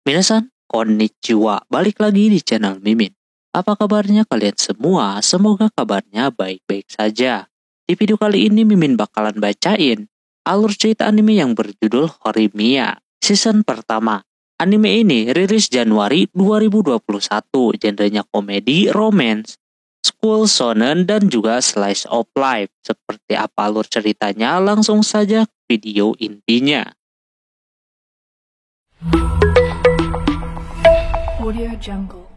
Minasan, konnichiwa. Balik lagi di channel Mimin. Apa kabarnya kalian semua? Semoga kabarnya baik-baik saja. Di video kali ini Mimin bakalan bacain alur cerita anime yang berjudul Horimiya, season pertama. Anime ini rilis Januari 2021, genrenya komedi, romance, school shonen, dan juga slice of life. Seperti apa alur ceritanya? Langsung saja video intinya. Audio Jungle.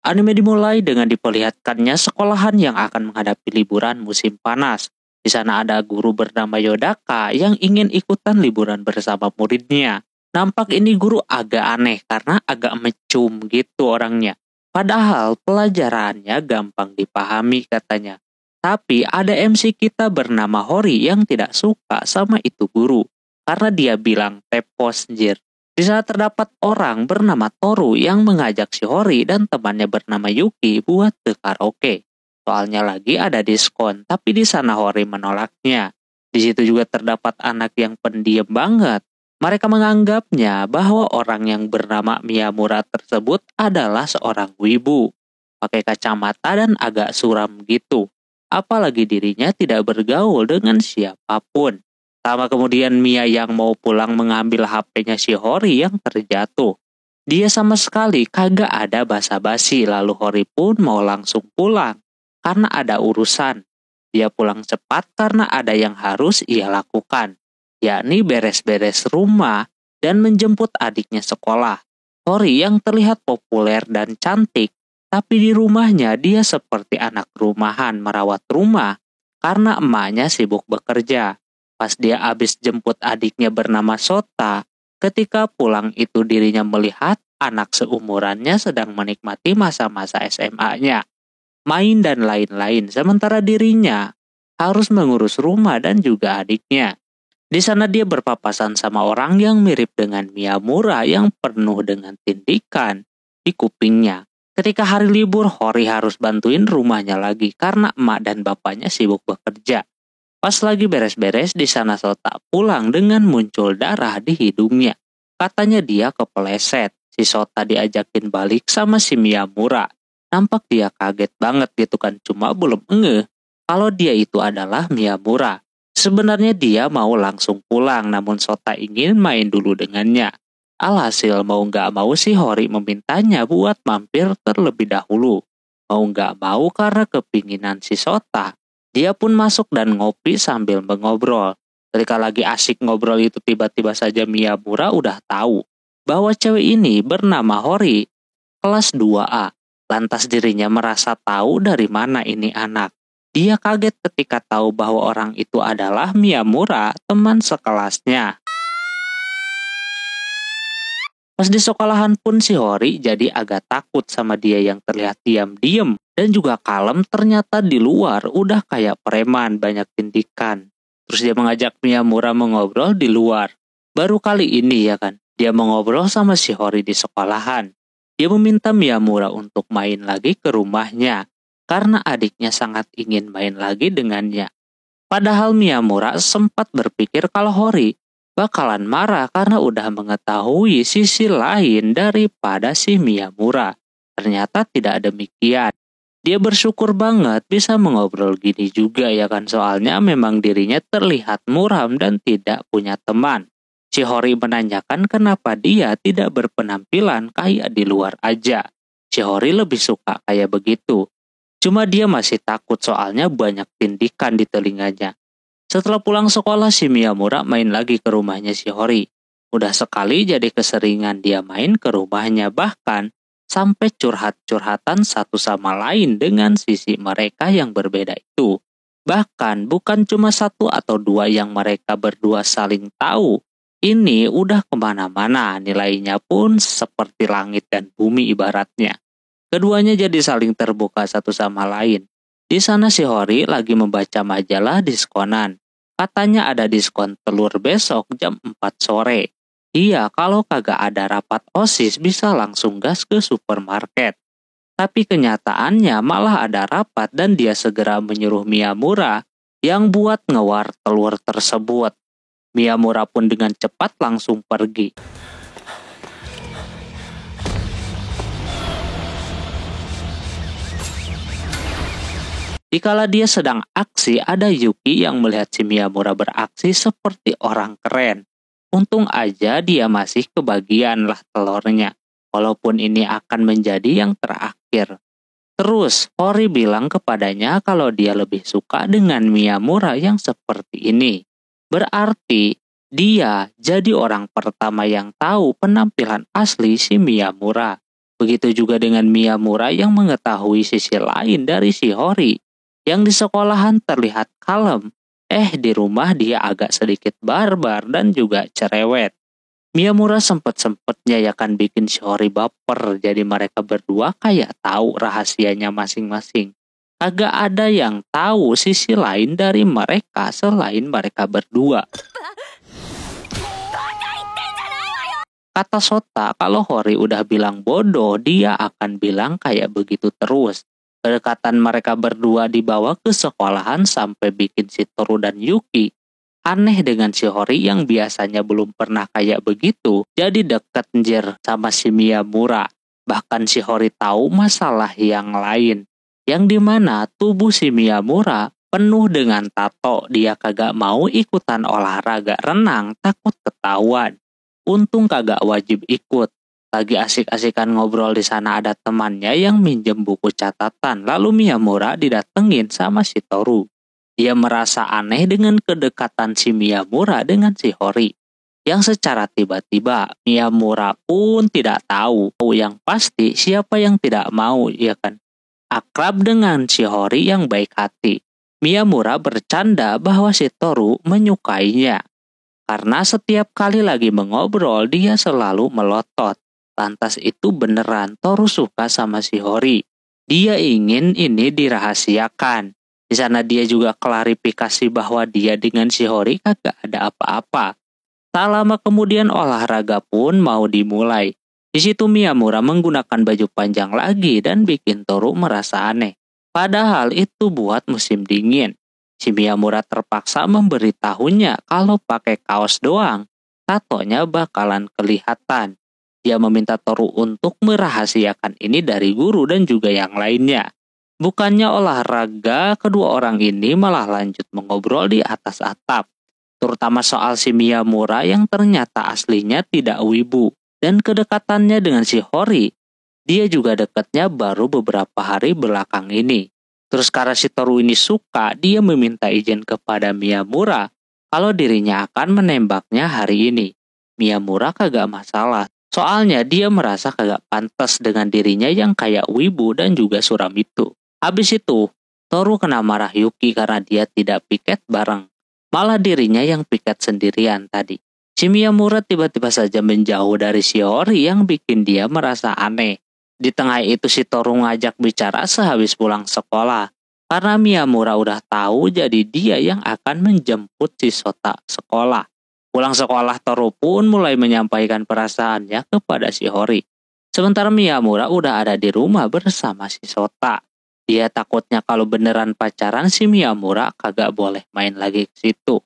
Anime dimulai dengan diperlihatkannya sekolahan yang akan menghadapi liburan musim panas. Di sana ada guru bernama Yodaka yang ingin ikutan liburan bersama muridnya. Nampak ini guru agak aneh karena agak mecum gitu orangnya. Padahal pelajarannya gampang dipahami katanya. Tapi ada MC kita bernama Hori yang tidak suka sama itu guru. Karena dia bilang tepos jir. Di sana terdapat orang bernama Toru yang mengajak si Hori dan temannya bernama Yuki buat ke karaoke. Soalnya lagi ada diskon, tapi di sana Hori menolaknya. Di situ juga terdapat anak yang pendiam banget. Mereka menganggapnya bahwa orang yang bernama Miyamura tersebut adalah seorang wibu. Pakai kacamata dan agak suram gitu. Apalagi dirinya tidak bergaul dengan siapapun. Sama kemudian Mia yang mau pulang mengambil HP-nya si Hori yang terjatuh. Dia sama sekali kagak ada basa-basi, lalu Hori pun mau langsung pulang karena ada urusan. Dia pulang cepat karena ada yang harus ia lakukan, yakni beres-beres rumah dan menjemput adiknya sekolah. Hori yang terlihat populer dan cantik, tapi di rumahnya dia seperti anak rumahan merawat rumah karena emaknya sibuk bekerja. Pas dia habis jemput adiknya bernama Sota, ketika pulang itu dirinya melihat anak seumurannya sedang menikmati masa-masa SMA-nya, main dan lain-lain, sementara dirinya harus mengurus rumah dan juga adiknya. Di sana dia berpapasan sama orang yang mirip dengan Miyamura yang penuh dengan tindikan di kupingnya. Ketika hari libur, Hori harus bantuin rumahnya lagi karena emak dan bapaknya sibuk bekerja. Pas lagi beres-beres, di sana Sota pulang dengan muncul darah di hidungnya. Katanya dia kepeleset. Si Sota diajakin balik sama si Miyamura. Nampak dia kaget banget gitu kan, cuma belum ngeh kalau dia itu adalah Miyamura. Sebenarnya dia mau langsung pulang, namun Sota ingin main dulu dengannya. Alhasil mau nggak mau si Hori memintanya buat mampir terlebih dahulu. Mau nggak mau karena kepinginan si Sota. Dia pun masuk dan ngopi sambil mengobrol. Ketika lagi asik ngobrol itu tiba-tiba saja Miyamura udah tahu bahwa cewek ini bernama Hori, kelas 2A. Lantas dirinya merasa tahu dari mana ini anak. Dia kaget ketika tahu bahwa orang itu adalah Miyamura, teman sekelasnya. Pas di sekolahan pun si Hori jadi agak takut sama dia yang terlihat diam-diam dan juga kalem, ternyata di luar udah kayak preman, banyak tindikan. Terus dia mengajak Miyamura mengobrol di luar. Baru kali ini ya kan, dia mengobrol sama si Hori di sekolahan. Dia meminta Miyamura untuk main lagi ke rumahnya karena adiknya sangat ingin main lagi dengannya. Padahal Miyamura sempat berpikir kalau Hori bakalan marah karena udah mengetahui sisi lain daripada si Miyamura. Ternyata tidak demikian. Dia bersyukur banget bisa mengobrol gini juga ya kan, soalnya memang dirinya terlihat muram dan tidak punya teman. Si Hori menanyakan kenapa dia tidak berpenampilan kayak di luar aja. Si Hori lebih suka kayak begitu. Cuma dia masih takut soalnya banyak tindikan di telinganya. Setelah pulang sekolah, si Miyamura main lagi ke rumahnya si Hori. Udah sekali jadi keseringan dia main ke rumahnya, bahkan sampai curhat-curhatan satu sama lain dengan sisi mereka yang berbeda itu. Bahkan bukan cuma satu atau dua yang mereka berdua saling tahu. Ini udah kemana-mana, nilainya pun seperti langit dan bumi ibaratnya. Keduanya jadi saling terbuka satu sama lain. Di sana si Hori lagi membaca majalah diskonan. Katanya ada diskon telur besok jam 4 sore. Iya, kalau kagak ada rapat OSIS bisa langsung gas ke supermarket. Tapi kenyataannya malah ada rapat dan dia segera menyuruh Miyamura yang buat ngewar telur tersebut. Miyamura pun dengan cepat langsung pergi. Dikala dia sedang aksi, ada Yuki yang melihat si Miyamura beraksi seperti orang keren. Untung aja dia masih kebagian lah telurnya, walaupun ini akan menjadi yang terakhir. Terus, Hori bilang kepadanya kalau dia lebih suka dengan Miyamura yang seperti ini. Berarti, dia jadi orang pertama yang tahu penampilan asli si Miyamura. Begitu juga dengan Miyamura yang mengetahui sisi lain dari si Hori. Yang di sekolahan terlihat kalem, di rumah dia agak sedikit barbar dan juga cerewet. Miyamura sempet-sempetnya ya kan bikin si Hori baper, jadi mereka berdua kayak tahu rahasianya masing-masing. Agak ada yang tahu sisi lain dari mereka selain mereka berdua. Kata Sota, kalau Hori udah bilang bodoh, dia akan bilang kayak begitu terus. Kedekatan mereka berdua dibawa ke sekolahan sampai bikin si Toru dan Yuki aneh dengan si Hori yang biasanya belum pernah kayak begitu, jadi deket njer sama si Miyamura. Bahkan si Hori tahu masalah yang lain, yang dimana tubuh si Miyamura penuh dengan tato. Dia kagak mau ikutan olahraga renang, takut ketahuan. Untung kagak wajib ikut. Lagi asik-asikan ngobrol di sana ada temannya yang minjem buku catatan, lalu Miyamura didatengin sama si Toru. Dia merasa aneh dengan kedekatan si Miyamura dengan si Hori. Yang secara tiba-tiba Miyamura pun tidak tahu. Yang pasti siapa yang tidak mau, ya kan? Akrab dengan si Hori yang baik hati. Miyamura bercanda bahwa si Toru menyukainya. Karena setiap kali lagi mengobrol dia selalu melotot. Lantas itu beneran Toru suka sama si Hori. Dia ingin ini dirahasiakan. Di sana dia juga klarifikasi bahwa dia dengan si Hori kagak ada apa-apa. Tak lama kemudian olahraga pun mau dimulai. Di situ Miyamura menggunakan baju panjang lagi dan bikin Toru merasa aneh. Padahal itu buat musim dingin. Si Miyamura terpaksa memberitahunya kalau pakai kaos doang, tatonya bakalan kelihatan. Dia meminta Toru untuk merahasiakan ini dari guru dan juga yang lainnya. Bukannya olahraga, kedua orang ini malah lanjut mengobrol di atas atap. Terutama soal si Miyamura yang ternyata aslinya tidak wibu. Dan kedekatannya dengan si Hori. Dia juga dekatnya baru beberapa hari belakang ini. Terus karena si Toru ini suka, dia meminta izin kepada Miyamura kalau dirinya akan menembaknya hari ini. Miyamura kagak masalah. Soalnya dia merasa kagak pantas dengan dirinya yang kayak wibu dan juga suram itu. Habis itu, Toru kena marah Yuki karena dia tidak piket bareng. Malah dirinya yang piket sendirian tadi. Si Miyamura tiba-tiba saja menjauh dari si Hori yang bikin dia merasa aneh. Di tengah itu si Toru ngajak bicara sehabis pulang sekolah. Karena Miyamura udah tahu jadi dia yang akan menjemput si Sota sekolah. Pulang sekolah Toru pun mulai menyampaikan perasaannya kepada si Hori. Sementara Miyamura udah ada di rumah bersama si Sota. Dia takutnya kalau beneran pacaran si Miyamura kagak boleh main lagi ke situ.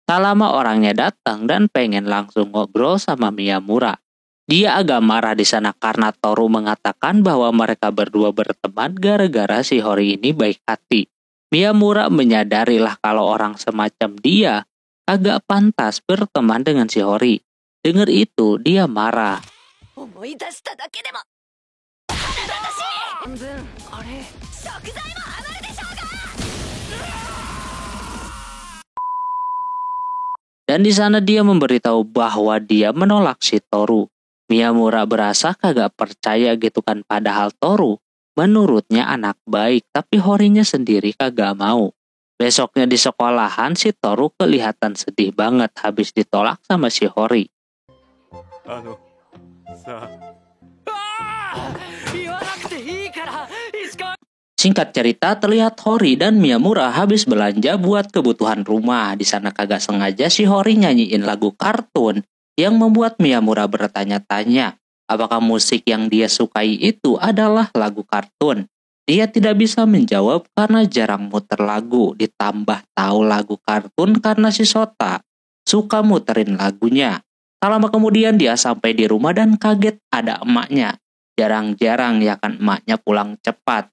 Tak lama orangnya datang dan pengen langsung ngobrol sama Miyamura. Dia agak marah di sana karena Toru mengatakan bahwa mereka berdua berteman gara-gara si Hori ini baik hati. Miyamura menyadarilah kalau orang semacam dia agak pantas berteman dengan si Hori. Dengar itu, dia marah. Dan di sana dia memberitahu bahwa dia menolak si Toru. Miyamura berasa kagak percaya gitu kan, padahal Toru menurutnya anak baik, tapi Horinya sendiri kagak mau. Besoknya di sekolahan si Toru kelihatan sedih banget habis ditolak sama si Hori. Singkat cerita, terlihat Hori dan Miyamura habis belanja buat kebutuhan rumah. Di sana kagak sengaja si Hori nyanyiin lagu kartun yang membuat Miyamura bertanya-tanya apakah musik yang dia sukai itu adalah lagu kartun. Dia tidak bisa menjawab karena jarang muter lagu, ditambah tahu lagu kartun karena si Sota suka muterin lagunya. Tak lama kemudian dia sampai di rumah dan kaget ada emaknya. Jarang-jarang ya kan emaknya pulang cepat.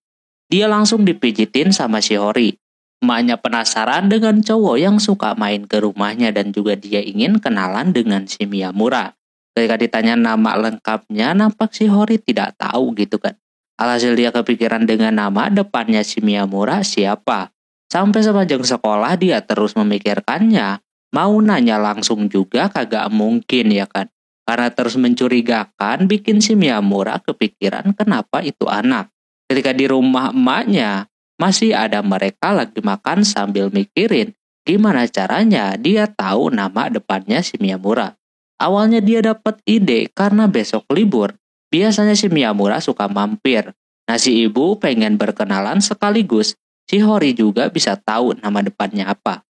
Dia langsung dipijitin sama si Hori. Emaknya penasaran dengan cowok yang suka main ke rumahnya dan juga dia ingin kenalan dengan si Miyamura. Ketika ditanya nama lengkapnya, nampak si Hori tidak tahu gitu kan. Alhasil dia kepikiran dengan nama depannya si Miyamura siapa. Sampai sepanjang sekolah dia terus memikirkannya. Mau nanya langsung juga kagak mungkin ya kan. Karena terus mencurigakan bikin si Miyamura kepikiran kenapa itu anak. Ketika di rumah emaknya, masih ada mereka lagi makan sambil mikirin gimana caranya dia tahu nama depannya si Miyamura. Awalnya dia dapat ide karena besok libur. Biasanya si Miyamura suka mampir. Nah si ibu pengen berkenalan sekaligus si Hori juga bisa tahu nama depannya apa.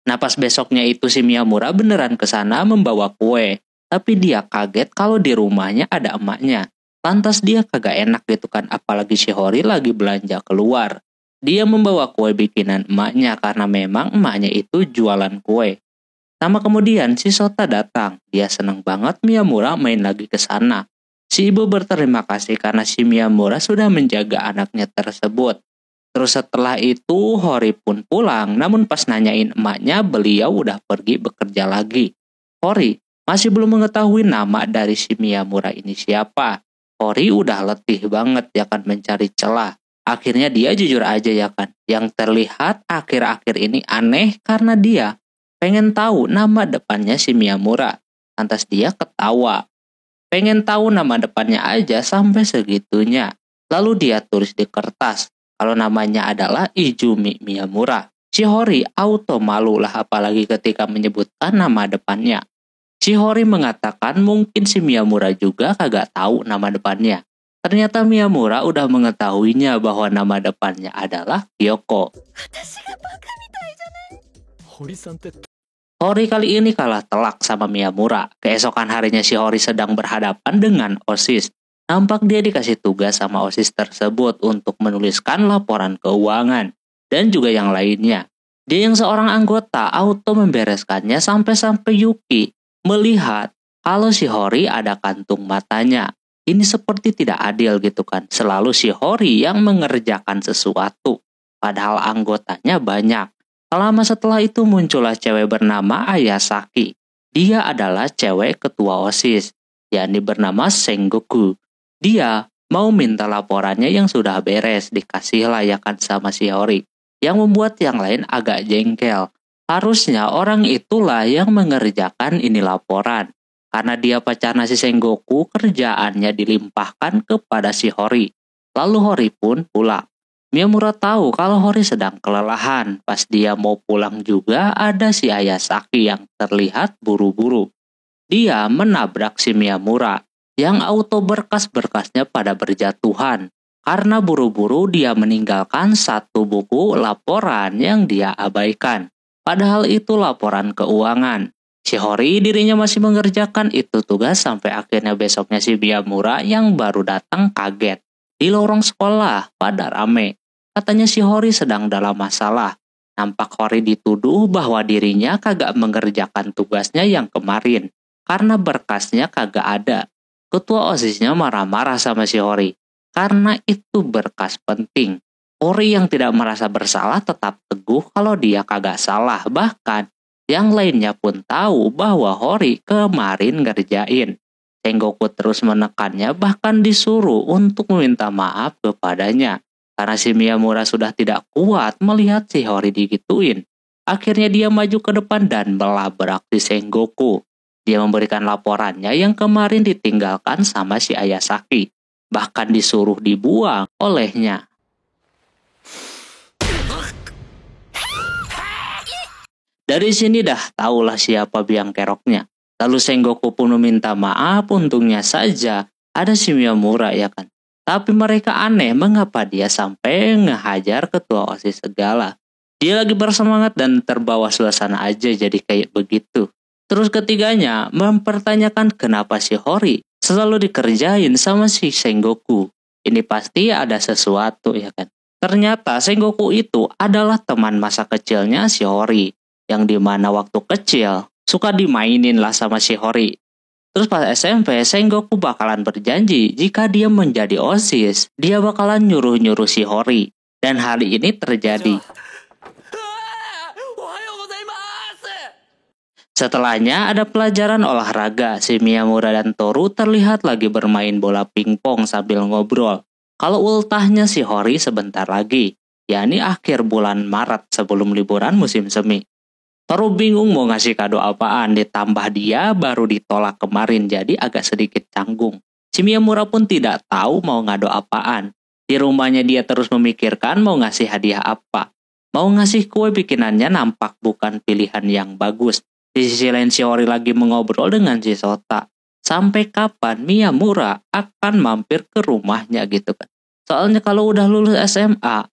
Nah pas besoknya itu si Miyamura beneran ke sana membawa kue. Tapi dia kaget kalau di rumahnya ada emaknya. Lantas dia kagak enak gitu kan apalagi si Hori lagi belanja keluar. Dia membawa kue bikinan emaknya karena memang emaknya itu jualan kue. Lama kemudian si Sota datang. Dia seneng banget Miyamura main lagi ke sana. Si ibu berterima kasih karena si Miyamura sudah menjaga anaknya tersebut. Terus setelah itu Hori pun pulang. Namun pas nanyain emaknya beliau udah pergi bekerja lagi. Hori masih belum mengetahui nama dari si Miyamura ini siapa. Hori udah letih banget ya kan mencari celah. Akhirnya dia jujur aja ya kan. Yang terlihat akhir-akhir ini aneh karena dia pengen tahu nama depannya si Miyamura. Lantas dia ketawa. Pengen tahu nama depannya aja sampai segitunya. Lalu dia tulis di kertas. Kalau namanya adalah Izumi Miyamura. Si Hori auto malu lah apalagi ketika menyebutkan nama depannya. Si Hori mengatakan mungkin si Miyamura juga kagak tahu nama depannya. Ternyata Miyamura udah mengetahuinya bahwa nama depannya adalah Kyoko. Hori kali ini kalah telak sama Miyamura. Keesokan harinya si Hori sedang berhadapan dengan OSIS. Nampak dia dikasih tugas sama OSIS tersebut untuk menuliskan laporan keuangan. Dan juga yang lainnya. Dia yang seorang anggota auto membereskannya sampai-sampai Yuki melihat kalau si Hori ada kantung matanya. Ini seperti tidak adil gitu kan. Selalu si Hori yang mengerjakan sesuatu. Padahal anggotanya banyak. Lama setelah itu muncullah cewek bernama Ayasaki. Dia adalah cewek ketua OSIS. Yakni bernama Sengoku. Dia mau minta laporannya yang sudah beres. Dikasih layakan sama si Hori. Yang membuat yang lain agak jengkel. Harusnya orang itulah yang mengerjakan ini laporan. Karena dia pacarnya si Sengoku, kerjaannya dilimpahkan kepada si Hori. Lalu Hori pun pulang. Miyamura tahu kalau Hori sedang kelelahan. Pas dia mau pulang juga ada si Ayasaki yang terlihat buru-buru. Dia menabrak si Miyamura yang auto berkas-berkasnya pada berjatuhan. Karena buru-buru dia meninggalkan satu buku laporan yang dia abaikan. Padahal itu laporan keuangan. Si Hori dirinya masih mengerjakan itu tugas sampai akhirnya besoknya si Miyamura yang baru datang kaget. Di lorong sekolah pada rame. Katanya si Hori sedang dalam masalah. Nampak Hori dituduh bahwa dirinya kagak mengerjakan tugasnya yang kemarin. Karena berkasnya kagak ada. Ketua OSISnya marah-marah sama si Hori. Karena itu berkas penting. Hori yang tidak merasa bersalah tetap teguh kalau dia kagak salah. Bahkan yang lainnya pun tahu bahwa Hori kemarin ngerjain. Sengoku terus menekannya bahkan disuruh untuk meminta maaf kepadanya. Karena si Miyamura sudah tidak kuat melihat si Hori digituin. Akhirnya dia maju ke depan dan melabrak si Sengoku. Dia memberikan laporannya yang kemarin ditinggalkan sama si Ayasaki. Bahkan disuruh dibuang olehnya. Dari sini dah tahulah siapa biang keroknya. Lalu Sengoku pun meminta maaf, untungnya saja ada si Miyamura ya kan. Tapi mereka aneh mengapa dia sampai ngehajar ketua OSIS segala. Dia lagi bersemangat dan terbawa suasana aja jadi kayak begitu. Terus ketiganya mempertanyakan kenapa si Hori selalu dikerjain sama si Sengoku. Ini pasti ada sesuatu ya kan. Ternyata Sengoku itu adalah teman masa kecilnya si Hori. Yang dimana waktu kecil suka dimainin lah sama si Hori. Terus pas SMP, Sengoku bakalan berjanji jika dia menjadi OSIS, dia bakalan nyuruh-nyuruh Shiori. Dan hal ini terjadi. Setelahnya ada pelajaran olahraga, si Miyamura dan Toru terlihat lagi bermain bola pingpong sambil ngobrol. Kalau ultahnya Shiori sebentar lagi, yakni akhir bulan Maret sebelum liburan musim semi. Toru bingung mau ngasih kado apaan, ditambah dia baru ditolak kemarin jadi agak sedikit canggung. Si Miyamura pun tidak tahu mau ngado apaan. Di rumahnya dia terus memikirkan mau ngasih hadiah apa. Mau ngasih kue bikinannya nampak bukan pilihan yang bagus. Di sisi lain Shiori lagi mengobrol dengan si Sota. Sampai kapan Miyamura akan mampir ke rumahnya gitu kan. Soalnya kalau udah lulus SMA,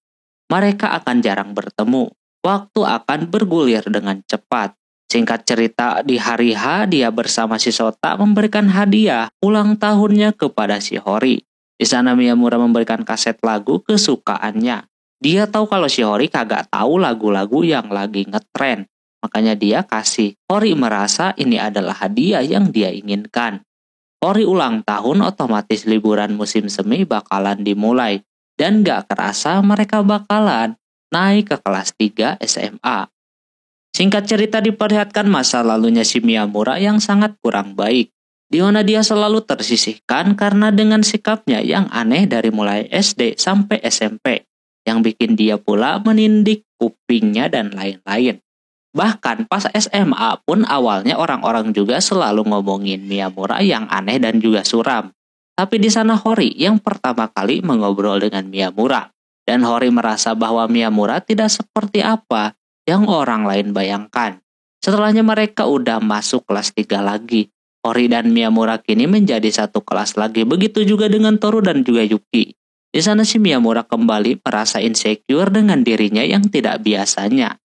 mereka akan jarang bertemu. Waktu akan bergulir dengan cepat. Singkat cerita, di hari H dia bersama si Sota memberikan hadiah ulang tahunnya kepada Shiori. Di sana Miyamura memberikan kaset lagu kesukaannya. Dia tahu kalau Shiori kagak tahu lagu-lagu yang lagi ngetren. Makanya dia kasih. Hori merasa ini adalah hadiah yang dia inginkan. Hori ulang tahun, otomatis liburan musim semi bakalan dimulai. Dan gak kerasa mereka bakalan naik ke kelas 3 SMA. Singkat cerita diperlihatkan masa lalunya si Miyamura yang sangat kurang baik, di mana dia selalu tersisihkan karena dengan sikapnya yang aneh dari mulai SD sampai SMP, yang bikin dia pula menindik kupingnya dan lain-lain. Bahkan pas SMA pun awalnya orang-orang juga selalu ngomongin Miyamura yang aneh dan juga suram. Tapi di sana Hori yang pertama kali mengobrol dengan Miyamura. Dan Hori merasa bahwa Miyamura tidak seperti apa yang orang lain bayangkan. Setelahnya mereka udah masuk kelas 3 lagi. Hori dan Miyamura kini menjadi satu kelas lagi. Begitu juga dengan Toru dan juga Yuki. Di sana si Miyamura kembali merasa insecure dengan dirinya yang tidak biasanya.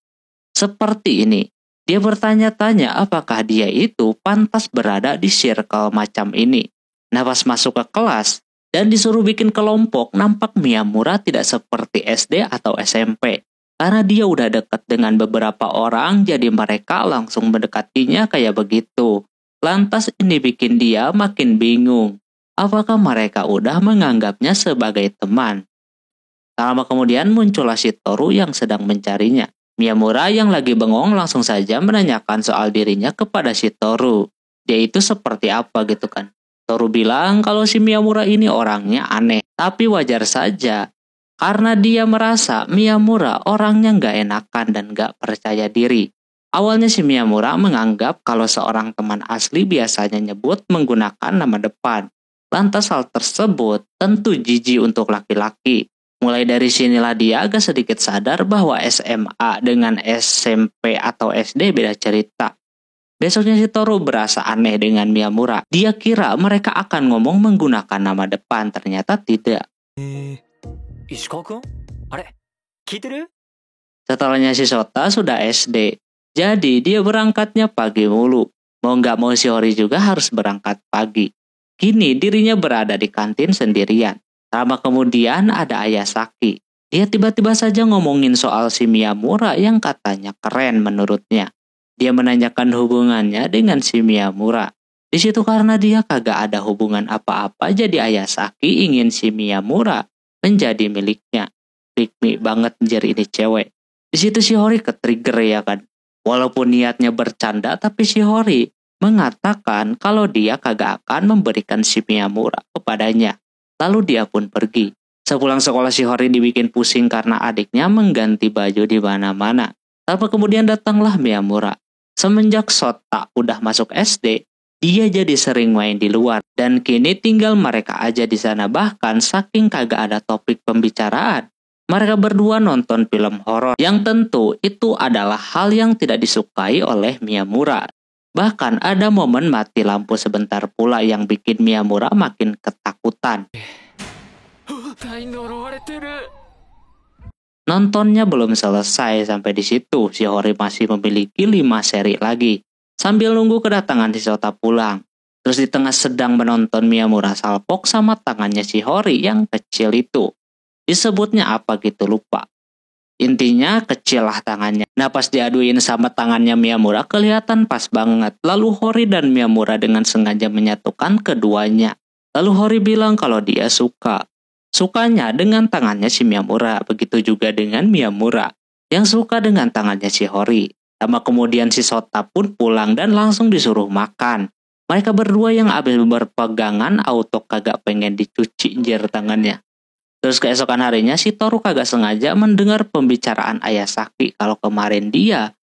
Seperti ini, dia bertanya-tanya apakah dia itu pantas berada di circle macam ini. Nah pas masuk ke kelas, dan disuruh bikin kelompok, nampak Miyamura tidak seperti SD atau SMP. Karena dia udah dekat dengan beberapa orang, jadi mereka langsung mendekatinya kayak begitu. Lantas ini bikin dia makin bingung. Apakah mereka udah menganggapnya sebagai teman? Tak lama kemudian muncullah si Toru yang sedang mencarinya. Miyamura yang lagi bengong langsung saja menanyakan soal dirinya kepada si Toru. Dia itu seperti apa gitu kan. Toru bilang kalau si Miyamura ini orangnya aneh, tapi wajar saja. Karena dia merasa Miyamura orangnya gak enakan dan gak percaya diri. Awalnya si Miyamura menganggap kalau seorang teman asli biasanya nyebut menggunakan nama depan. Lantas hal tersebut tentu jijik untuk laki-laki. Mulai dari sinilah dia agak sedikit sadar bahwa SMA dengan SMP atau SD beda cerita. Besoknya si Toru berasa aneh dengan Miyamura. Dia kira mereka akan ngomong menggunakan nama depan, ternyata tidak. Setelahnya si Sota sudah SD. Jadi dia berangkatnya pagi mulu. Mau nggak mau si Hori juga harus berangkat pagi. Kini dirinya berada di kantin sendirian. Lama kemudian ada Ayasaki. Dia tiba-tiba saja ngomongin soal si Miyamura yang katanya keren menurutnya. Dia menanyakan hubungannya dengan si Miyamura. Di situ karena dia kagak ada hubungan apa-apa, jadi Ayasaki ingin si Miyamura menjadi miliknya. Pick me banget anjir ini cewek. Di situ si Hori ke-trigger ya kan. Walaupun niatnya bercanda, tapi si Hori mengatakan kalau dia kagak akan memberikan si Miyamura kepadanya. Lalu dia pun pergi. Sepulang sekolah si Hori dibikin pusing karena adiknya mengganti baju di mana-mana. Tapi kemudian datanglah Miyamura. Semenjak Sota udah masuk SD, dia jadi sering main di luar. Dan kini tinggal mereka aja di sana. Bahkan saking kagak ada topik pembicaraan, mereka berdua nonton film horor. Yang tentu itu adalah hal yang tidak disukai oleh Miyamura. Bahkan ada momen mati lampu sebentar pula yang bikin Miyamura makin ketakutan. Nontonnya belum selesai sampai di situ, si Hori masih memiliki 5 seri lagi. Sambil nunggu kedatangan si Sota pulang. Terus di tengah sedang menonton Miyamura salpok sama tangannya si Hori yang kecil itu. Disebutnya apa gitu lupa. Intinya kecil lah tangannya. Nah pas diaduin sama tangannya Miyamura kelihatan pas banget. Lalu Hori dan Miyamura dengan sengaja menyatukan keduanya. Lalu Hori bilang kalau dia sukanya dengan tangannya si Miyamura. Begitu juga dengan Miyamura yang suka dengan tangannya si Hori. Sama kemudian si Sota pun pulang dan langsung disuruh makan. Mereka berdua yang abis berpegangan auto kagak pengen dicuci jir tangannya. Terus keesokan harinya si Toru kagak sengaja mendengar pembicaraan Ayasaki kalau kemarin dia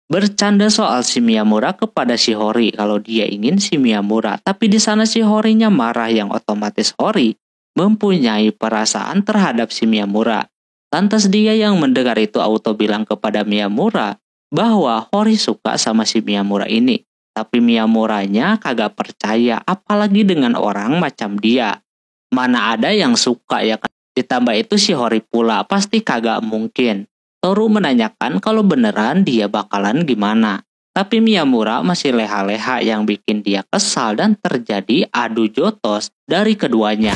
bercanda soal si Miyamura kepada si Hori kalau dia ingin si Miyamura. Tapi di sana si Horinya marah yang otomatis Hori mempunyai perasaan terhadap si Miyamura. Lantas dia yang mendengar itu auto bilang kepada Miyamura bahwa Hori suka sama si Miyamura ini. Tapi Miyamuranya kagak percaya apalagi dengan orang macam dia. Mana ada yang suka ya kan? Ditambah itu si Hori pula pasti kagak mungkin. Toru menanyakan kalau beneran dia bakalan gimana. Tapi Miyamura masih leha-leha yang bikin dia kesal dan terjadi adu jotos dari keduanya.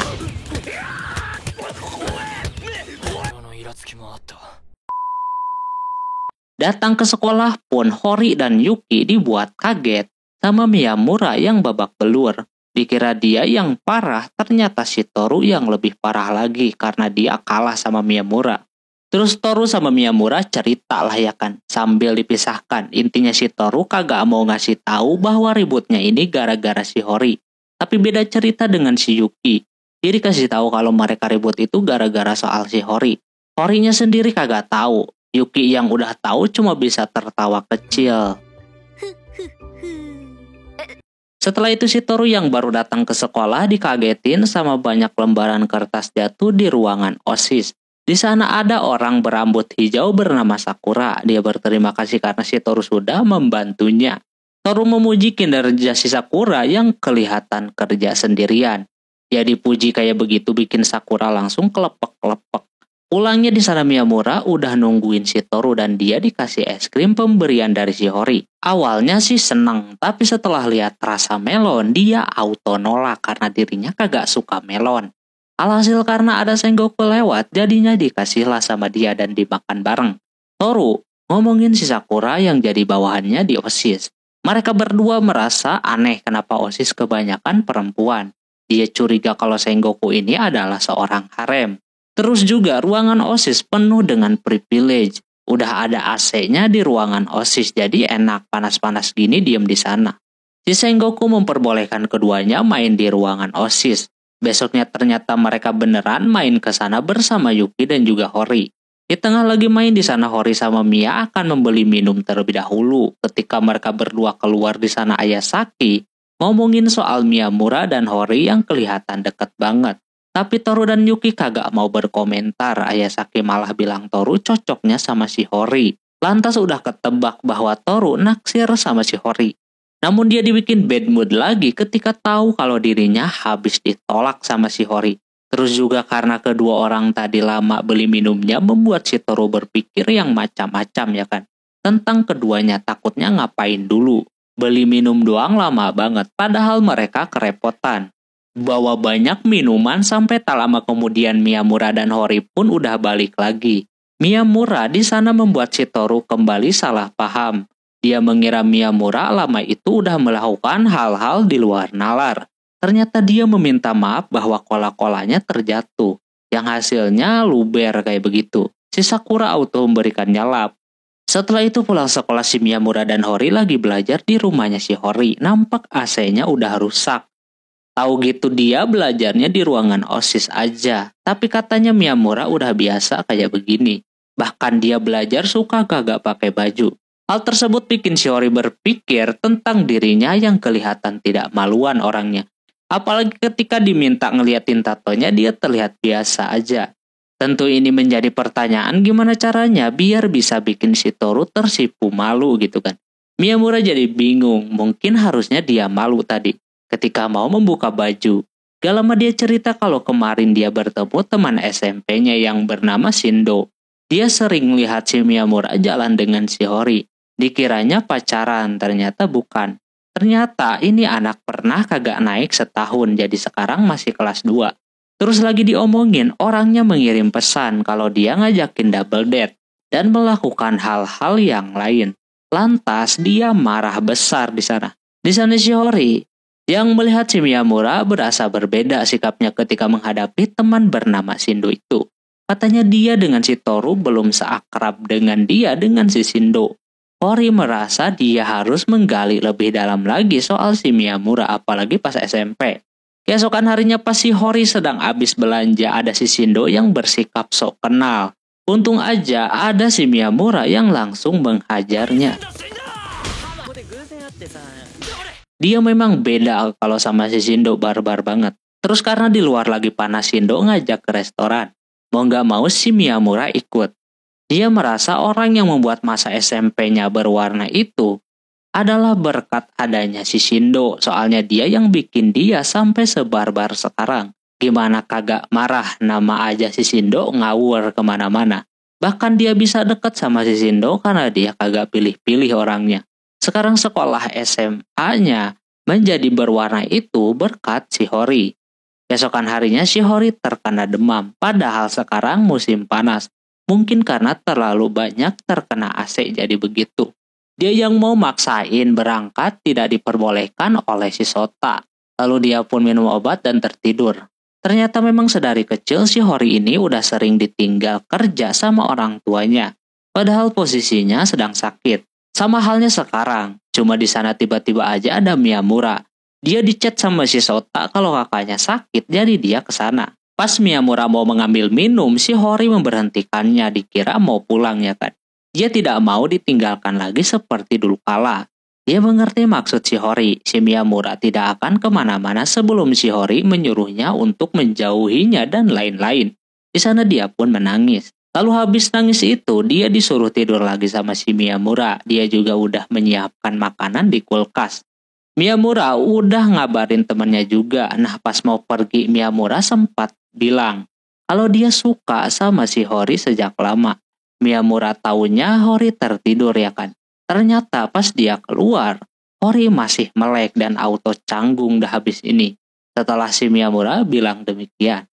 Datang ke sekolah pun Hori dan Yuki dibuat kaget sama Miyamura yang babak belur. Dikira dia yang parah, ternyata si Toru yang lebih parah lagi karena dia kalah sama Miyamura. Terus Toru sama Miyamura cerita lah ya kan, sambil dipisahkan. Intinya si Toru kagak mau ngasih tahu bahwa ributnya ini gara-gara si Hori. Tapi beda cerita dengan si Yuki. Dia dikasih tahu kalau mereka ribut itu gara-gara soal si Hori. Horinya sendiri kagak tahu. Yuki yang udah tahu cuma bisa tertawa kecil. Setelah itu si Toru yang baru datang ke sekolah dikagetin sama banyak lembaran kertas jatuh di ruangan OSIS. Di sana ada orang berambut hijau bernama Sakura. Dia berterima kasih karena si Toru sudah membantunya. Toru memuji kinerja si Sakura yang kelihatan kerja sendirian. Dia dipuji kayak begitu bikin Sakura langsung kelepek-kelepek. Pulangnya di sana Miyamura udah nungguin si Toru dan dia dikasih es krim pemberian dari si Hori. Awalnya sih seneng, tapi setelah lihat rasa melon, dia auto nolak karena dirinya kagak suka melon. Alhasil karena ada Sengoku lewat, jadinya dikasihlah sama dia dan dimakan bareng. Toru ngomongin si Sakura yang jadi bawahannya di OSIS. Mereka berdua merasa aneh kenapa OSIS kebanyakan perempuan. Dia curiga kalau Sengoku ini adalah seorang harem. Terus juga ruangan OSIS penuh dengan privilege. Udah ada AC-nya di ruangan OSIS, jadi enak panas-panas gini diem di sana. Si Sengoku memperbolehkan keduanya main di ruangan OSIS. Besoknya ternyata mereka beneran main ke sana bersama Yuki dan juga Hori. Di tengah lagi main di sana Hori sama Mia akan membeli minum terlebih dahulu. Ketika mereka berdua keluar di sana Ayasaki ngomongin soal Miyamura dan Hori yang kelihatan deket banget. Tapi Toru dan Yuki kagak mau berkomentar. Ayasaki malah bilang Toru cocoknya sama si Hori. Lantas udah ketebak bahwa Toru naksir sama si Hori. Namun dia dibikin bad mood lagi ketika tahu kalau dirinya habis ditolak sama si Hori. Terus juga karena kedua orang tadi lama beli minumnya membuat si Toru berpikir yang macam-macam ya kan. Tentang keduanya takutnya ngapain dulu. Beli minum doang lama banget padahal mereka kerepotan. Bawa banyak minuman sampai tak lama kemudian Miyamura dan Hori pun udah balik lagi. Miyamura di sana membuat si Toru kembali salah paham. Dia mengira Miyamura lama itu udah melakukan hal-hal di luar nalar. Ternyata dia meminta maaf bahwa kola-kolanya terjatuh. Yang hasilnya luber kayak begitu. Si Sakura auto memberikannya lap. Setelah itu pulang sekolah si Miyamura dan Hori lagi belajar di rumahnya si Hori. Nampak AC-nya udah rusak. Tahu gitu dia belajarnya di ruangan OSIS aja. Tapi katanya Miyamura udah biasa kayak begini. Bahkan dia belajar suka kagak pakai baju. Hal tersebut bikin si Hori berpikir tentang dirinya yang kelihatan tidak maluan orangnya. Apalagi ketika diminta ngeliatin tatonya dia terlihat biasa aja. Tentu ini menjadi pertanyaan gimana caranya biar bisa bikin si Toru tersipu malu gitu kan. Miyamura jadi bingung, mungkin harusnya dia malu tadi ketika mau membuka baju. Gak lama dia cerita kalau kemarin dia bertemu teman SMP-nya yang bernama Shindo. Dia sering lihat si Miyamura jalan dengan si Hori. Dikiranya pacaran, ternyata bukan. Ternyata ini anak pernah kagak naik setahun, jadi sekarang masih kelas 2. Terus lagi diomongin, orangnya mengirim pesan kalau dia ngajakin double date. dan melakukan hal-hal yang lain. Lantas dia marah besar di sana. Di sana Shiori yang melihat si Miyamura berasa berbeda sikapnya ketika menghadapi teman bernama Shindo itu. Katanya dia dengan si Toru belum seakrab dengan dia dengan si Shindo. Hori merasa dia harus menggali lebih dalam lagi soal si Miyamura apalagi pas SMP. Keesokan harinya pas si Hori sedang habis belanja ada si Shindo yang bersikap sok kenal. Untung aja ada si Miyamura yang langsung menghajarnya. Dia memang beda kalau sama si Shindo, barbar banget. Terus karena di luar lagi panas, Shindo ngajak ke restoran. Mau gak mau si Miyamura ikut. Dia merasa orang yang membuat masa SMP-nya berwarna itu adalah berkat adanya si Shindo. Soalnya dia yang bikin dia sampai sebarbar sekarang. Gimana kagak marah, nama aja si Shindo ngawur kemana-mana. Bahkan dia bisa deket sama si Shindo karena dia kagak pilih-pilih orangnya. Sekarang sekolah SMA-nya menjadi berwarna itu berkat si Hori. Besokan harinya si Hori terkena demam, padahal sekarang musim panas. Mungkin karena terlalu banyak terkena AC jadi begitu. Dia yang mau maksain berangkat tidak diperbolehkan oleh si Sota. Lalu dia pun minum obat dan tertidur. Ternyata memang sedari kecil si Hori ini udah sering ditinggal kerja sama orang tuanya. Padahal posisinya sedang sakit. Sama halnya sekarang, cuma di sana tiba-tiba aja ada Miyamura. Dia dicat sama si Sota kalau kakaknya sakit, jadi dia ke sana. Pas Miyamura mau mengambil minum, si Hori memberhentikannya, dikira mau pulang ya kan. Dia tidak mau ditinggalkan lagi seperti dulu kala. Dia mengerti maksud si Hori, si Miyamura tidak akan kemana-mana sebelum si Hori menyuruhnya untuk menjauhinya dan lain-lain. Di sana dia pun menangis. Lalu habis nangis itu, dia disuruh tidur lagi sama si Miyamura. Dia juga udah menyiapkan makanan di kulkas. Miyamura udah ngabarin temannya juga. Nah pas mau pergi, Miyamura sempat bilang kalau dia suka sama si Hori sejak lama. Miyamura taunya Hori tertidur ya kan. Ternyata pas dia keluar, Hori masih melek dan auto canggung dah habis ini. Setelah si Miyamura bilang demikian.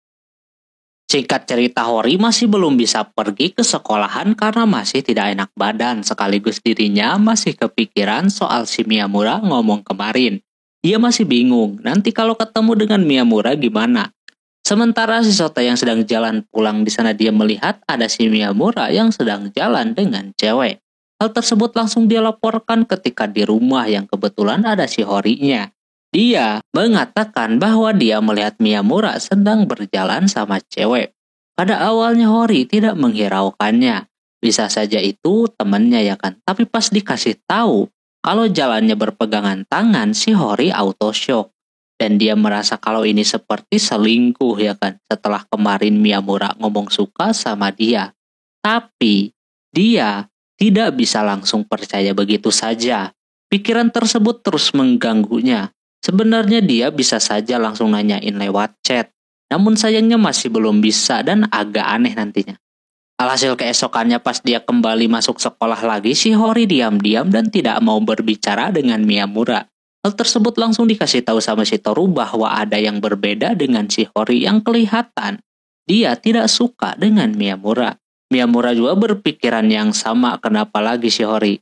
Singkat cerita, Hori masih belum bisa pergi ke sekolahan karena masih tidak enak badan. Sekaligus dirinya masih kepikiran soal si Miyamura ngomong kemarin. Dia masih bingung, nanti kalau ketemu dengan Miyamura gimana? Sementara si Sota yang sedang jalan pulang di sana dia melihat ada si Miyamura yang sedang jalan dengan cewek. Hal tersebut langsung dia laporkan ketika di rumah yang kebetulan ada si Horinya. Dia mengatakan bahwa dia melihat Miyamura sedang berjalan sama cewek. Pada awalnya Hori tidak menghiraukannya. Bisa saja itu temannya ya kan. Tapi pas dikasih tahu kalau jalannya berpegangan tangan, si Hori auto shock. Dan dia merasa kalau ini seperti selingkuh ya kan. Setelah kemarin Miyamura ngomong suka sama dia. Tapi dia tidak bisa langsung percaya begitu saja. Pikiran tersebut terus mengganggunya. Sebenarnya dia bisa saja langsung nanyain lewat chat. Namun sayangnya masih belum bisa dan agak aneh nantinya. Alhasil keesokannya pas dia kembali masuk sekolah lagi, si Hori diam-diam dan tidak mau berbicara dengan Miyamura. Hal tersebut langsung dikasih tahu sama si Toru bahwa ada yang berbeda dengan si Hori yang kelihatan. Dia tidak suka dengan Miyamura. Miyamura juga berpikiran yang sama, kenapa lagi si Hori.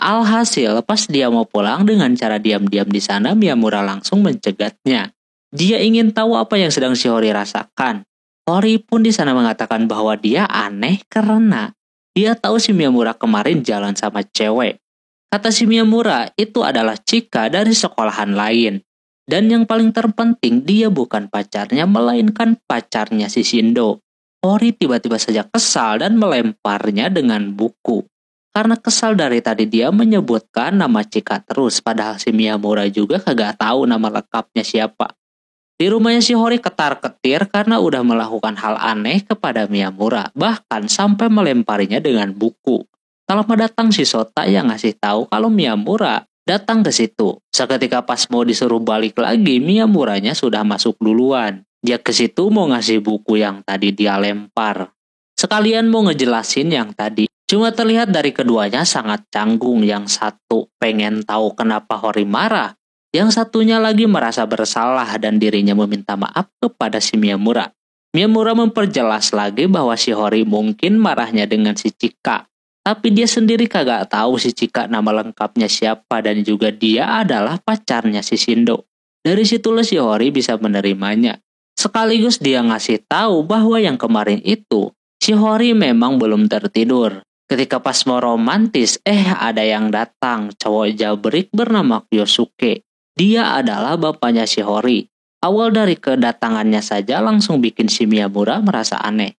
Alhasil pas dia mau pulang dengan cara diam-diam di sana, Miyamura langsung mencegatnya. Dia ingin tahu apa yang sedang si Hori rasakan. Hori pun di sana mengatakan bahwa dia aneh karena dia tahu si Miyamura kemarin jalan sama cewek. Kata si Miyamura itu adalah Chika dari sekolahan lain. Dan yang paling terpenting dia bukan pacarnya melainkan pacarnya si Shindo. Hori tiba-tiba saja kesal dan melemparnya dengan buku. Karena kesal dari tadi dia menyebutkan nama Chika terus, padahal si Miyamura juga kagak tahu nama lengkapnya siapa. Di rumahnya si Hori ketar-ketir karena udah melakukan hal aneh kepada Miyamura, bahkan sampai melemparinya dengan buku. Tak lama datang si Sota yang ngasih tahu kalau Miyamura datang ke situ. Seketika pas mau disuruh balik lagi, Miyamuranya sudah masuk duluan. Dia ke situ mau ngasih buku yang tadi dia lempar. Sekalian mau ngejelasin yang tadi. Cuma terlihat dari keduanya sangat canggung. Yang satu pengen tahu kenapa Hori marah. Yang satunya lagi merasa bersalah dan dirinya meminta maaf kepada si Miyamura. Miyamura memperjelas lagi bahwa si Hori mungkin marahnya dengan si Chika. Tapi dia sendiri kagak tahu si Chika nama lengkapnya siapa dan juga dia adalah pacarnya si Shindo. Dari situlah si Hori bisa menerimanya. Sekaligus dia ngasih tahu bahwa yang kemarin itu si Hori memang belum tertidur. Ketika pas mau romantis, ada yang datang, cowok jabrik bernama Kyosuke. Dia adalah bapaknya si Hori. Awal dari kedatangannya saja langsung bikin si Miyamura merasa aneh.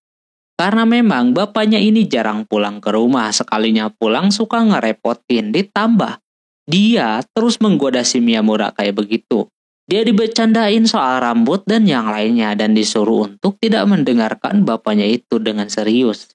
Karena memang bapaknya ini jarang pulang ke rumah, sekalinya pulang suka ngerepotin, ditambah dia terus menggoda si Miyamura kayak begitu. Dia dibecandain soal rambut dan yang lainnya dan disuruh untuk tidak mendengarkan bapaknya itu dengan serius.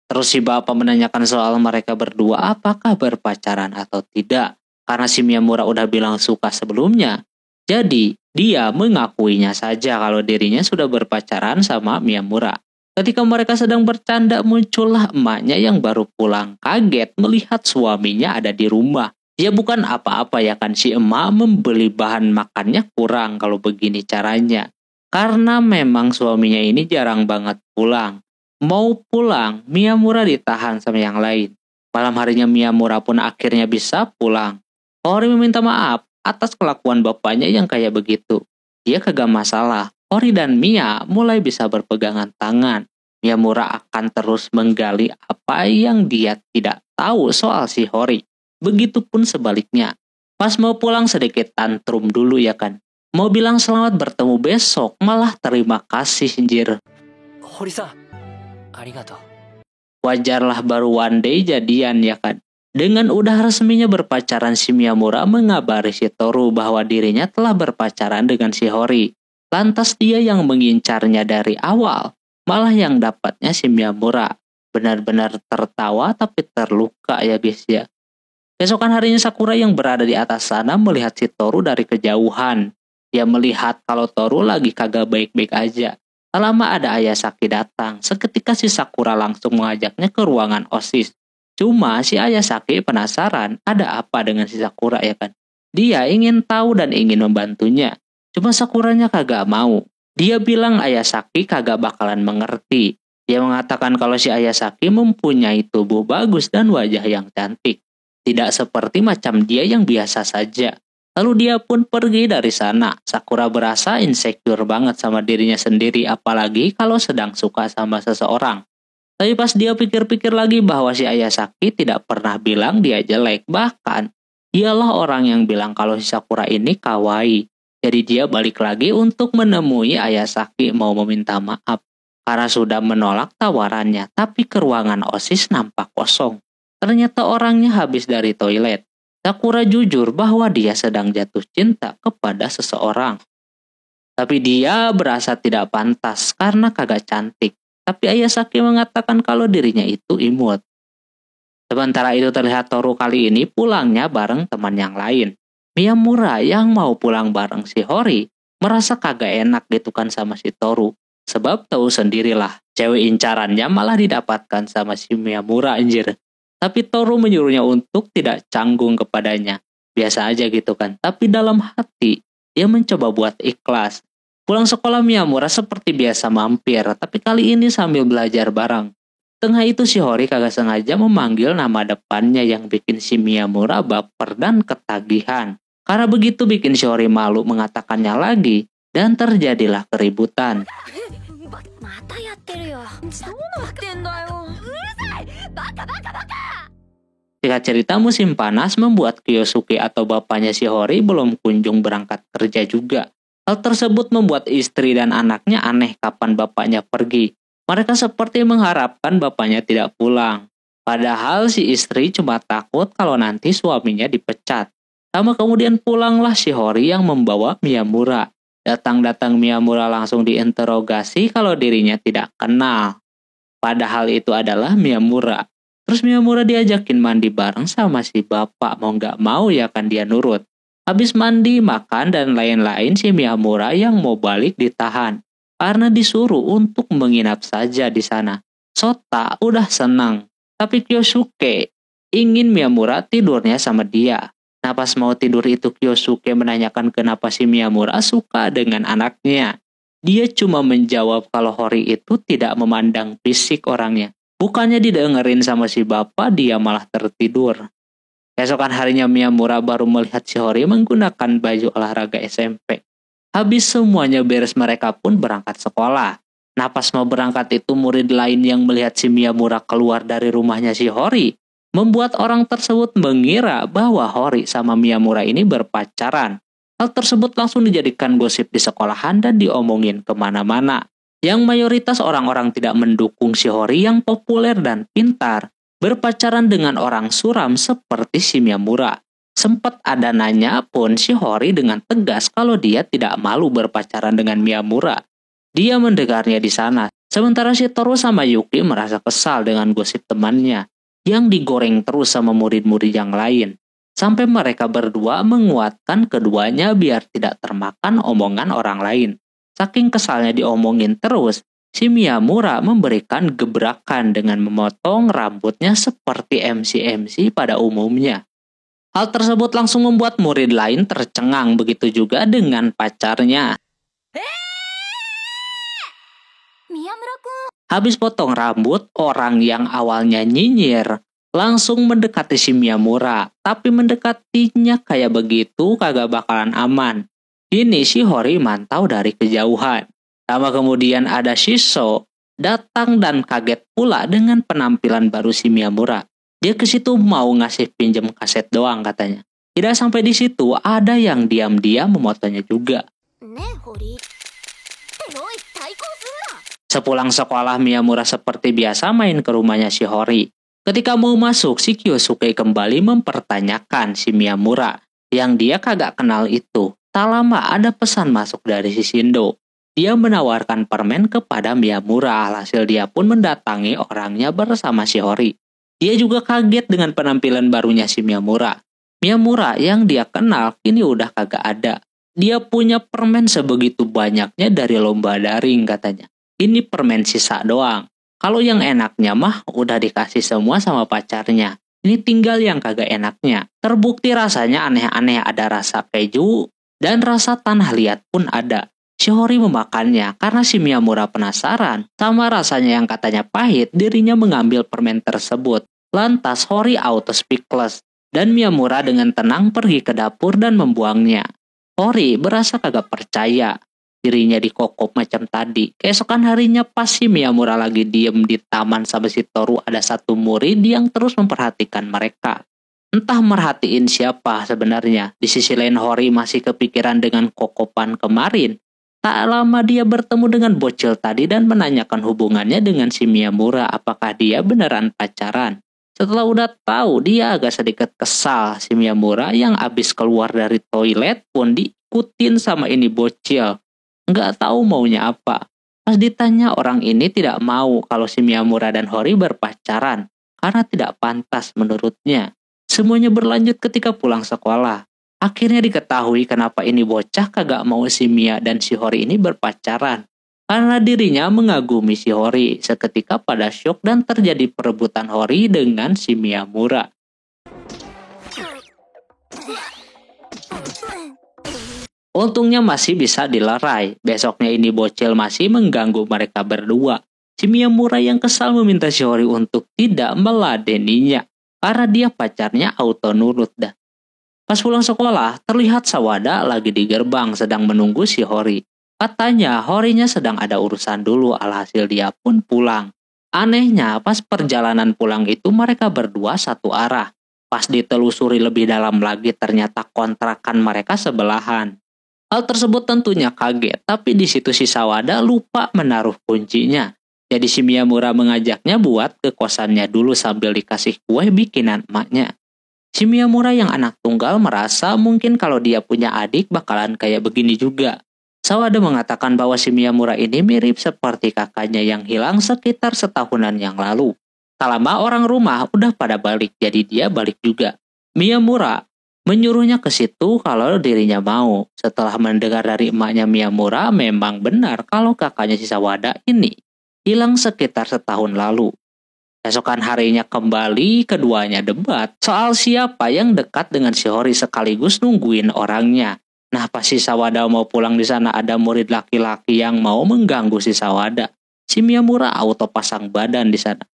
Terus si bapak menanyakan soal mereka berdua apakah berpacaran atau tidak, karena si Miyamura udah bilang suka sebelumnya. Jadi dia mengakuinya saja kalau dirinya sudah berpacaran sama Miyamura. Ketika mereka sedang bercanda, muncullah emaknya yang baru pulang, kaget melihat suaminya ada di rumah. Ya bukan apa-apa ya kan, si emak membeli bahan makannya kurang kalau begini caranya. Karena memang suaminya ini jarang banget pulang. Mau pulang, Miyamura ditahan sama yang lain. Malam harinya Miyamura pun akhirnya bisa pulang. Hori meminta maaf atas kelakuan bapaknya yang kayak begitu. Dia kagak masalah. Hori dan Mia mulai bisa berpegangan tangan. Miyamura akan terus menggali apa yang dia tidak tahu soal si Hori. Begitupun sebaliknya. Pas mau pulang sedikit tantrum dulu ya kan. Mau bilang selamat bertemu besok, malah terima kasih anjir. Hori-san, arigato. Wajarlah baru one day jadian ya kan. Dengan udah resminya berpacaran, si Miyamura mengabari si Toru bahwa dirinya telah berpacaran dengan si Hori. Lantas dia yang mengincarnya dari awal, malah yang dapatnya si Miyamura. Benar-benar tertawa tapi terluka ya guys ya. Keesokan harinya Sakura yang berada di atas sana melihat si Toru dari kejauhan. Dia melihat kalau Toru lagi kagak baik-baik aja. Tak lama ada Ayasaki datang. Seketika si Sakura langsung mengajaknya ke ruangan OSIS. Cuma si Ayasaki penasaran ada apa dengan si Sakura ya kan. Dia ingin tahu dan ingin membantunya. Cuma Sakuranya kagak mau. Dia bilang Ayasaki kagak bakalan mengerti. Dia mengatakan kalau si Ayasaki mempunyai tubuh bagus dan wajah yang cantik. Tidak seperti macam dia yang biasa saja. Lalu dia pun pergi dari sana. Sakura berasa insecure banget sama dirinya sendiri, apalagi kalau sedang suka sama seseorang. Tapi pas dia pikir-pikir lagi bahwa si Ayasaki tidak pernah bilang dia jelek. Bahkan, dialah orang yang bilang kalau si Sakura ini kawaii. Jadi dia balik lagi untuk menemui Ayasaki mau meminta maaf. Karena sudah menolak tawarannya, tapi ke ruangan OSIS nampak kosong. Ternyata orangnya habis dari toilet. Sakura jujur bahwa dia sedang jatuh cinta kepada seseorang. Tapi dia berasa tidak pantas karena kagak cantik. Tapi Ayasaki mengatakan kalau dirinya itu imut. Sementara itu terlihat Toru kali ini pulangnya bareng teman yang lain. Miyamura yang mau pulang bareng si Hori merasa kagak enak gitu kan sama si Toru. Sebab tahu sendirilah, cewek incarannya malah didapatkan sama si Miyamura anjir. Tapi Toru menyuruhnya untuk tidak canggung kepadanya. Biasa aja gitu kan. Tapi dalam hati, dia mencoba buat ikhlas. Pulang sekolah Miyamura seperti biasa mampir, tapi kali ini sambil belajar bareng. Tengah itu si Hori kagak sengaja memanggil nama depannya yang bikin si Miyamura baper dan ketagihan. Karena begitu bikin si Hori malu mengatakannya lagi, dan terjadilah keributan. Singkat cerita, musim panas membuat Kyosuke atau bapaknya si Hori belum kunjung berangkat kerja juga. Hal tersebut membuat istri dan anaknya aneh kapan bapaknya pergi. Mereka seperti mengharapkan bapaknya tidak pulang. Padahal si istri cuma takut kalau nanti suaminya dipecat. Lama kemudian pulanglah si Hori yang membawa Miyamura. Datang-datang Miyamura langsung diinterogasi kalau dirinya tidak kenal. Padahal itu adalah Miyamura. Terus Miyamura diajakin mandi bareng sama si bapak, mau gak mau ya kan dia nurut. Habis mandi, makan, dan lain-lain si Miyamura yang mau balik ditahan. Karena disuruh untuk menginap saja di sana. Sota udah senang, tapi Kyosuke ingin Miyamura tidurnya sama dia. Nah pas mau tidur itu Kyosuke menanyakan kenapa si Miyamura suka dengan anaknya. Dia cuma menjawab kalau Hori itu tidak memandang fisik orangnya. Bukannya didengerin sama si bapak, dia malah tertidur. Keesokan harinya Miyamura baru melihat Shiori menggunakan baju olahraga SMP. Habis semuanya beres, mereka pun berangkat sekolah. Nah, pas mau berangkat itu murid lain yang melihat si Miyamura keluar dari rumahnya Shiori membuat orang tersebut mengira bahwa Hori sama Miyamura ini berpacaran. Hal tersebut langsung dijadikan gosip di sekolahan dan diomongin kemana-mana. Yang mayoritas orang-orang tidak mendukung Shiori yang populer dan pintar berpacaran dengan orang suram seperti si Miyamura. Sempat ada nanya pun Shiori dengan tegas kalau dia tidak malu berpacaran dengan Miyamura. Dia mendengarnya di sana. Sementara Shitoru sama Yuki merasa kesal dengan gosip temannya yang digoreng terus sama murid-murid yang lain. Sampai mereka berdua menguatkan keduanya biar tidak termakan omongan orang lain. Saking kesalnya diomongin terus, si Miyamura memberikan gebrakan dengan memotong rambutnya seperti MC-MC pada umumnya. Hal tersebut langsung membuat murid lain tercengang, begitu juga dengan pacarnya. Habis potong rambut, orang yang awalnya nyinyir langsung mendekati si Miyamura. Tapi mendekatinya kayak begitu kagak bakalan aman. Ini Shiori mantau dari kejauhan. Lama kemudian ada Shiso datang dan kaget pula dengan penampilan baru si Miyamura. Dia ke situ mau ngasih pinjem kaset doang katanya. Tidak sampai di situ, ada yang diam-diam memotonya juga. Sepulang sekolah, Miyamura seperti biasa main ke rumahnya Shiori. Ketika mau masuk, si Kyosuke kembali mempertanyakan si Miyamura yang dia kagak kenal itu. Tak lama ada pesan masuk dari si Shindo. Dia menawarkan permen kepada Miyamura, alhasil dia pun mendatangi orangnya bersama Shiori. Dia juga kaget dengan penampilan barunya si Miyamura. Miyamura yang dia kenal kini udah kagak ada. Dia punya permen sebegitu banyaknya dari lomba daring katanya. Ini permen sisa doang. Kalau yang enaknya mah udah dikasih semua sama pacarnya. Ini tinggal yang kagak enaknya. Terbukti rasanya aneh-aneh, ada rasa keju dan rasa tanah liat pun ada. Shiori memakannya karena si Miyamura penasaran sama rasanya yang katanya pahit. Dirinya mengambil permen tersebut. Lantas Hori auto speechless dan Miyamura dengan tenang pergi ke dapur dan membuangnya. Hori berasa kagak percaya dirinya dikokop macam tadi. Keesokan harinya pas si Miyamura lagi diem di taman sama Shitoru, ada satu murid yang terus memperhatikan mereka. Entah merhatiin siapa sebenarnya. Di sisi lain Hori masih kepikiran dengan kokopan kemarin. Tak lama dia bertemu dengan bocil tadi dan menanyakan hubungannya dengan si Miyamura, apakah dia beneran pacaran. Setelah udah tahu, dia agak sedikit kesal. Si Miyamura yang abis keluar dari toilet pun diikutin sama ini bocil. Nggak tahu maunya apa. Pas ditanya, orang ini tidak mau kalau si Miyamura dan Hori berpacaran karena tidak pantas menurutnya. Semuanya berlanjut ketika pulang sekolah. Akhirnya diketahui kenapa ini bocah kagak mau si Mia dan si Hori ini berpacaran. Karena dirinya mengagumi si Hori. Seketika pada syok dan terjadi perebutan Hori dengan si Miyamura. Untungnya masih bisa dilerai. Besoknya ini bocil masih mengganggu mereka berdua. Si Miyamura yang kesal meminta si Hori untuk tidak meladeninya. Karena dia pacarnya auto nurut dah. Pas pulang sekolah, terlihat Sawada lagi di gerbang sedang menunggu si Hori. Katanya Horinya sedang ada urusan dulu, alhasil dia pun pulang. Anehnya pas perjalanan pulang itu mereka berdua satu arah. Pas ditelusuri lebih dalam lagi ternyata kontrakan mereka sebelahan. Hal tersebut tentunya kaget, tapi di situ si Sawada lupa menaruh kuncinya. Jadi si Miyamura mengajaknya buat ke kosannya dulu sambil dikasih kue bikinan emaknya. Si Miyamura yang anak tunggal merasa mungkin kalau dia punya adik bakalan kayak begini juga. Sawada mengatakan bahwa si Miyamura ini mirip seperti kakaknya yang hilang sekitar setahunan yang lalu. Tak lama orang rumah udah pada balik, jadi dia balik juga. Miyamura menyuruhnya ke situ kalau dirinya mau. Setelah mendengar dari emaknya Miyamura, memang benar kalau kakaknya si Sawada ini hilang sekitar setahun lalu. Esokan harinya kembali keduanya debat soal siapa yang dekat dengan si Hori sekaligus nungguin orangnya. Nah pas si Sawada mau pulang di sana ada murid laki-laki yang mau mengganggu si Sawada. Si Miyamura auto pasang badan di sana.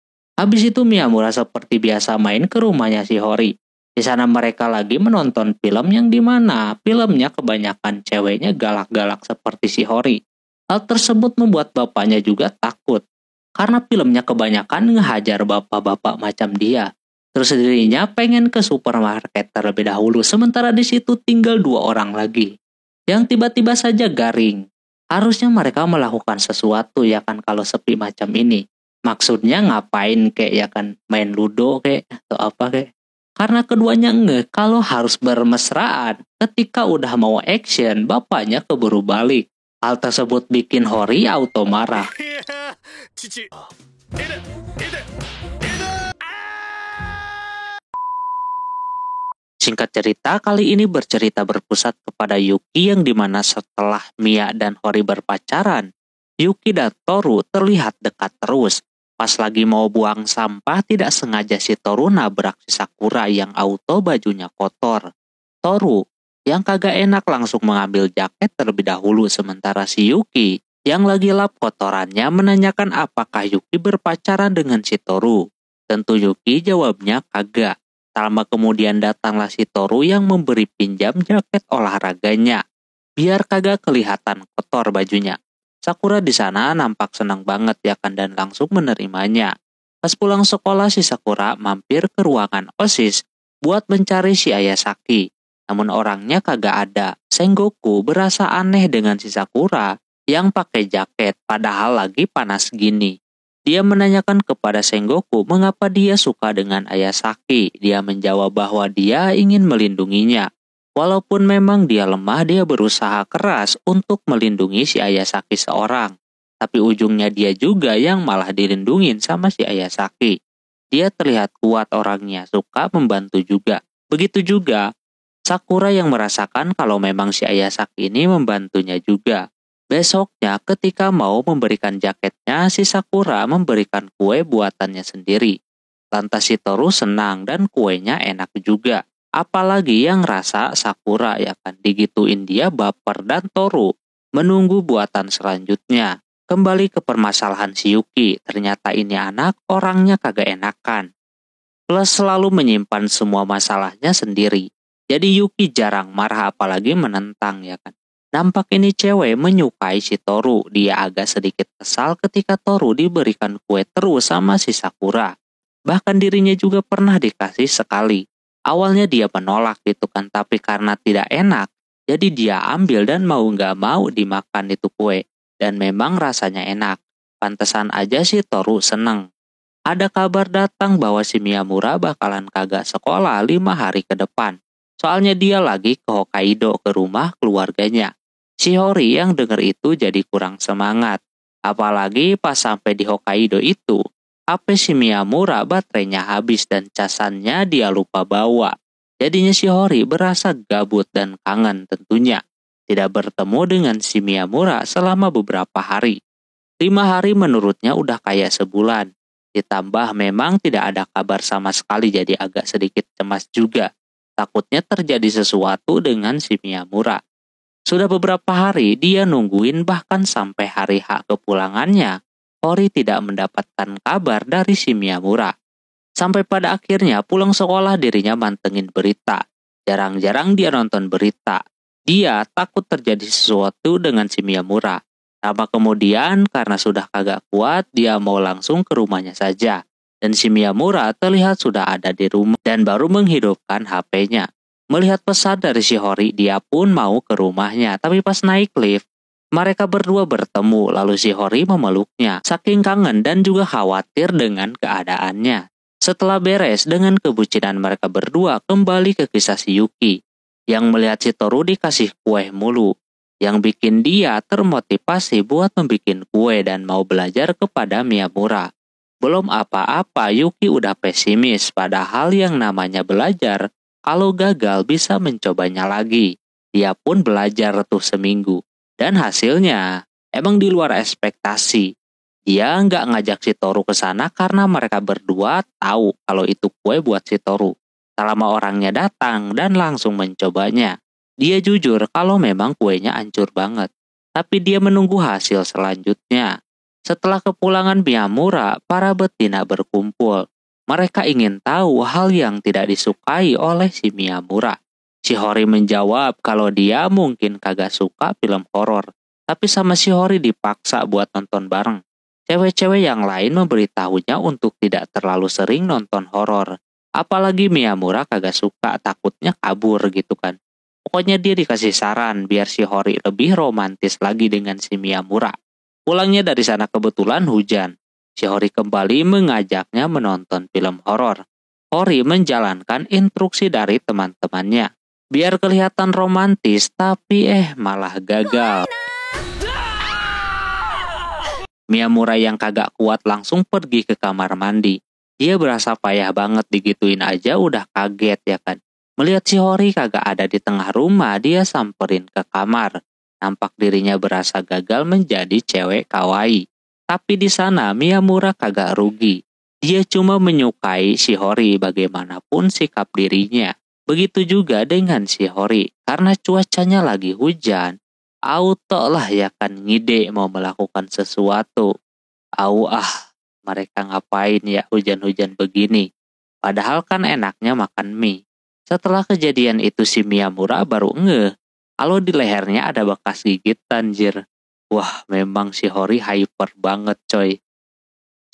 Habis itu Miyamura seperti biasa main ke rumahnya Shiori. Di sana mereka lagi menonton film yang dimana filmnya kebanyakan ceweknya galak-galak seperti Shiori. Hal tersebut membuat bapaknya juga takut. Karena filmnya kebanyakan ngehajar bapak-bapak macam dia. Terus dirinya pengen ke supermarket terlebih dahulu. Sementara di situ tinggal 2 orang lagi. Yang tiba-tiba saja garing. Harusnya mereka melakukan sesuatu ya kan kalau sepi macam ini. Maksudnya ngapain kayak ya kan main ludo kayak atau apa kayak. Karena keduanya kalau harus bermesraan. Ketika udah mau action, bapaknya keburu balik. Hal tersebut bikin Hori auto marah. Singkat cerita, kali ini bercerita berpusat kepada Yuki yang dimana setelah Mia dan Hori berpacaran, Yuki dan Toru terlihat dekat terus. Pas lagi mau buang sampah, tidak sengaja si Toru nabrak si Sakura yang auto bajunya kotor. Toru yang kagak enak langsung mengambil jaket terlebih dahulu, sementara si Yuki yang lagi lap kotorannya menanyakan apakah Yuki berpacaran dengan si Toru. Tentu Yuki jawabnya kagak. Tak lama kemudian datanglah si Toru yang memberi pinjam jaket olahraganya. Biar kagak kelihatan kotor bajunya. Sakura di sana nampak senang banget ya kan dan langsung menerimanya. Pas pulang sekolah si Sakura mampir ke ruangan OSIS buat mencari si Ayasaki. Namun orangnya kagak ada. Sengoku berasa aneh dengan si Sakura yang pakai jaket padahal lagi panas gini. Dia menanyakan kepada Sengoku mengapa dia suka dengan Ayasaki. Dia menjawab bahwa dia ingin melindunginya. Walaupun memang dia lemah, dia berusaha keras untuk melindungi si Ayasaki seorang. Tapi ujungnya dia juga yang malah dilindungin sama si Ayasaki. Dia terlihat kuat orangnya, suka membantu juga. Begitu juga Sakura yang merasakan kalau memang si Ayasaki ini membantunya juga. Besoknya ketika mau memberikan jaketnya, si Sakura memberikan kue buatannya sendiri. Lantas si Toru senang dan kuenya enak juga. Apalagi yang rasa Sakura ya kan, digituin dia baper dan Toru menunggu buatan selanjutnya. Kembali ke permasalahan si Yuki, ternyata ini anak orangnya kagak enakan. Plus selalu menyimpan semua masalahnya sendiri. Jadi Yuki jarang marah apalagi menentang ya kan. Nampak ini cewek menyukai si Toru. Dia agak sedikit kesal ketika Toru diberikan kue terus sama si Sakura. Bahkan dirinya juga pernah dikasih sekali. Awalnya dia menolak gitu kan, tapi karena tidak enak, jadi dia ambil dan mau gak mau dimakan itu kue. Dan memang rasanya enak. Pantesan aja si Toru seneng. Ada kabar datang bahwa si Miyamura bakalan kagak sekolah 5 hari ke depan. Soalnya dia lagi ke Hokkaido ke rumah keluarganya. Si Hori yang denger itu jadi kurang semangat. Apalagi pas sampai di Hokkaido itu, HP si Miyamura baterainya habis dan casannya dia lupa bawa. Jadinya si Hori berasa gabut dan kangen tentunya. Tidak bertemu dengan si Miyamura selama beberapa hari. 5 hari menurutnya udah kayak sebulan. Ditambah memang tidak ada kabar sama sekali jadi agak sedikit cemas juga. Takutnya terjadi sesuatu dengan si Miyamura. Sudah beberapa hari dia nungguin bahkan sampai hari H kepulangannya. Hori tidak mendapatkan kabar dari si Miyamura. Sampai pada akhirnya pulang sekolah dirinya mantengin berita. Jarang-jarang dia nonton berita. Dia takut terjadi sesuatu dengan si Miyamura. Lama kemudian karena sudah kagak kuat dia mau langsung ke rumahnya saja. Dan si Miyamura terlihat sudah ada di rumah dan baru menghidupkan HP-nya. Melihat pesan dari si Hori dia pun mau ke rumahnya. Tapi pas naik lift, mereka berdua bertemu, lalu si Hori memeluknya. Saking kangen dan juga khawatir dengan keadaannya. Setelah beres dengan kebucinan mereka berdua, kembali ke kisah si Yuki. Yang melihat si Toru dikasih kue mulu. Yang bikin dia termotivasi buat membuat kue dan mau belajar kepada Miyamura. Belum apa-apa Yuki udah pesimis, padahal yang namanya belajar, kalau gagal bisa mencobanya lagi. Dia pun belajar tuh seminggu. Dan hasilnya emang di luar ekspektasi. Dia nggak ngajak si Toru ke sana karena mereka berdua tahu kalau itu kue buat si Toru. Tak lama orangnya datang dan langsung mencobanya. Dia jujur kalau memang kuenya hancur banget. Tapi dia menunggu hasil selanjutnya. Setelah kepulangan Miyamura, para betina berkumpul. Mereka ingin tahu hal yang tidak disukai oleh si Miyamura. Si Hori menjawab kalau dia mungkin kagak suka film horor, tapi sama si Hori dipaksa buat nonton bareng. Cewek-cewek yang lain memberitahunya untuk tidak terlalu sering nonton horor. Apalagi Miyamura kagak suka, takutnya kabur gitu kan. Pokoknya dia dikasih saran biar si Hori lebih romantis lagi dengan si Miyamura. Pulangnya dari sana kebetulan hujan. Si Hori kembali mengajaknya menonton film horor. Hori menjalankan instruksi dari teman-temannya. Biar kelihatan romantis, tapi malah gagal. Miyamura yang kagak kuat langsung pergi ke kamar mandi. Dia berasa payah banget, digituin aja udah kaget ya kan. Melihat si Hori kagak ada di tengah rumah, dia samperin ke kamar. Nampak dirinya berasa gagal menjadi cewek kawaii. Tapi di sana Miyamura kagak rugi. Dia cuma menyukai si Hori bagaimanapun sikap dirinya. Begitu juga dengan si Hori. Karena cuacanya lagi hujan, auto lah ya kan ngide mau melakukan sesuatu. Mereka ngapain ya hujan-hujan begini? Padahal kan enaknya makan mie. Setelah kejadian itu si Miyamura baru ngeh kalau di lehernya ada bekas gigitan, anjir. Wah, memang si Hori hyper banget coy.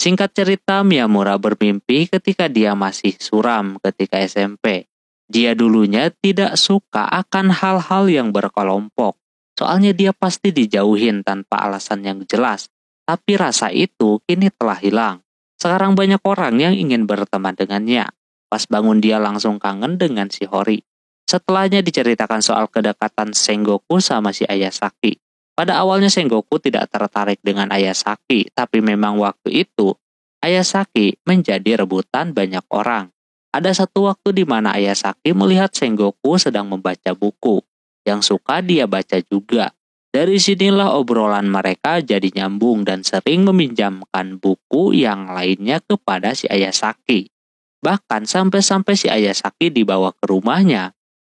Singkat cerita, Miyamura bermimpi ketika dia masih suram ketika SMP. Dia dulunya tidak suka akan hal-hal yang berkelompok. Soalnya dia pasti dijauhin tanpa alasan yang jelas. Tapi rasa itu kini telah hilang. Sekarang banyak orang yang ingin berteman dengannya. Pas bangun dia langsung kangen dengan si Hori. Setelahnya diceritakan soal kedekatan Sengoku sama si Ayasaki. Pada awalnya Sengoku tidak tertarik dengan Ayasaki, tapi memang waktu itu Ayasaki menjadi rebutan banyak orang. Ada satu waktu di mana Ayasaki melihat Sengoku sedang membaca buku. Yang suka dia baca juga. Dari sinilah obrolan mereka jadi nyambung dan sering meminjamkan buku yang lainnya kepada si Ayasaki. Bahkan sampai-sampai si Ayasaki dibawa ke rumahnya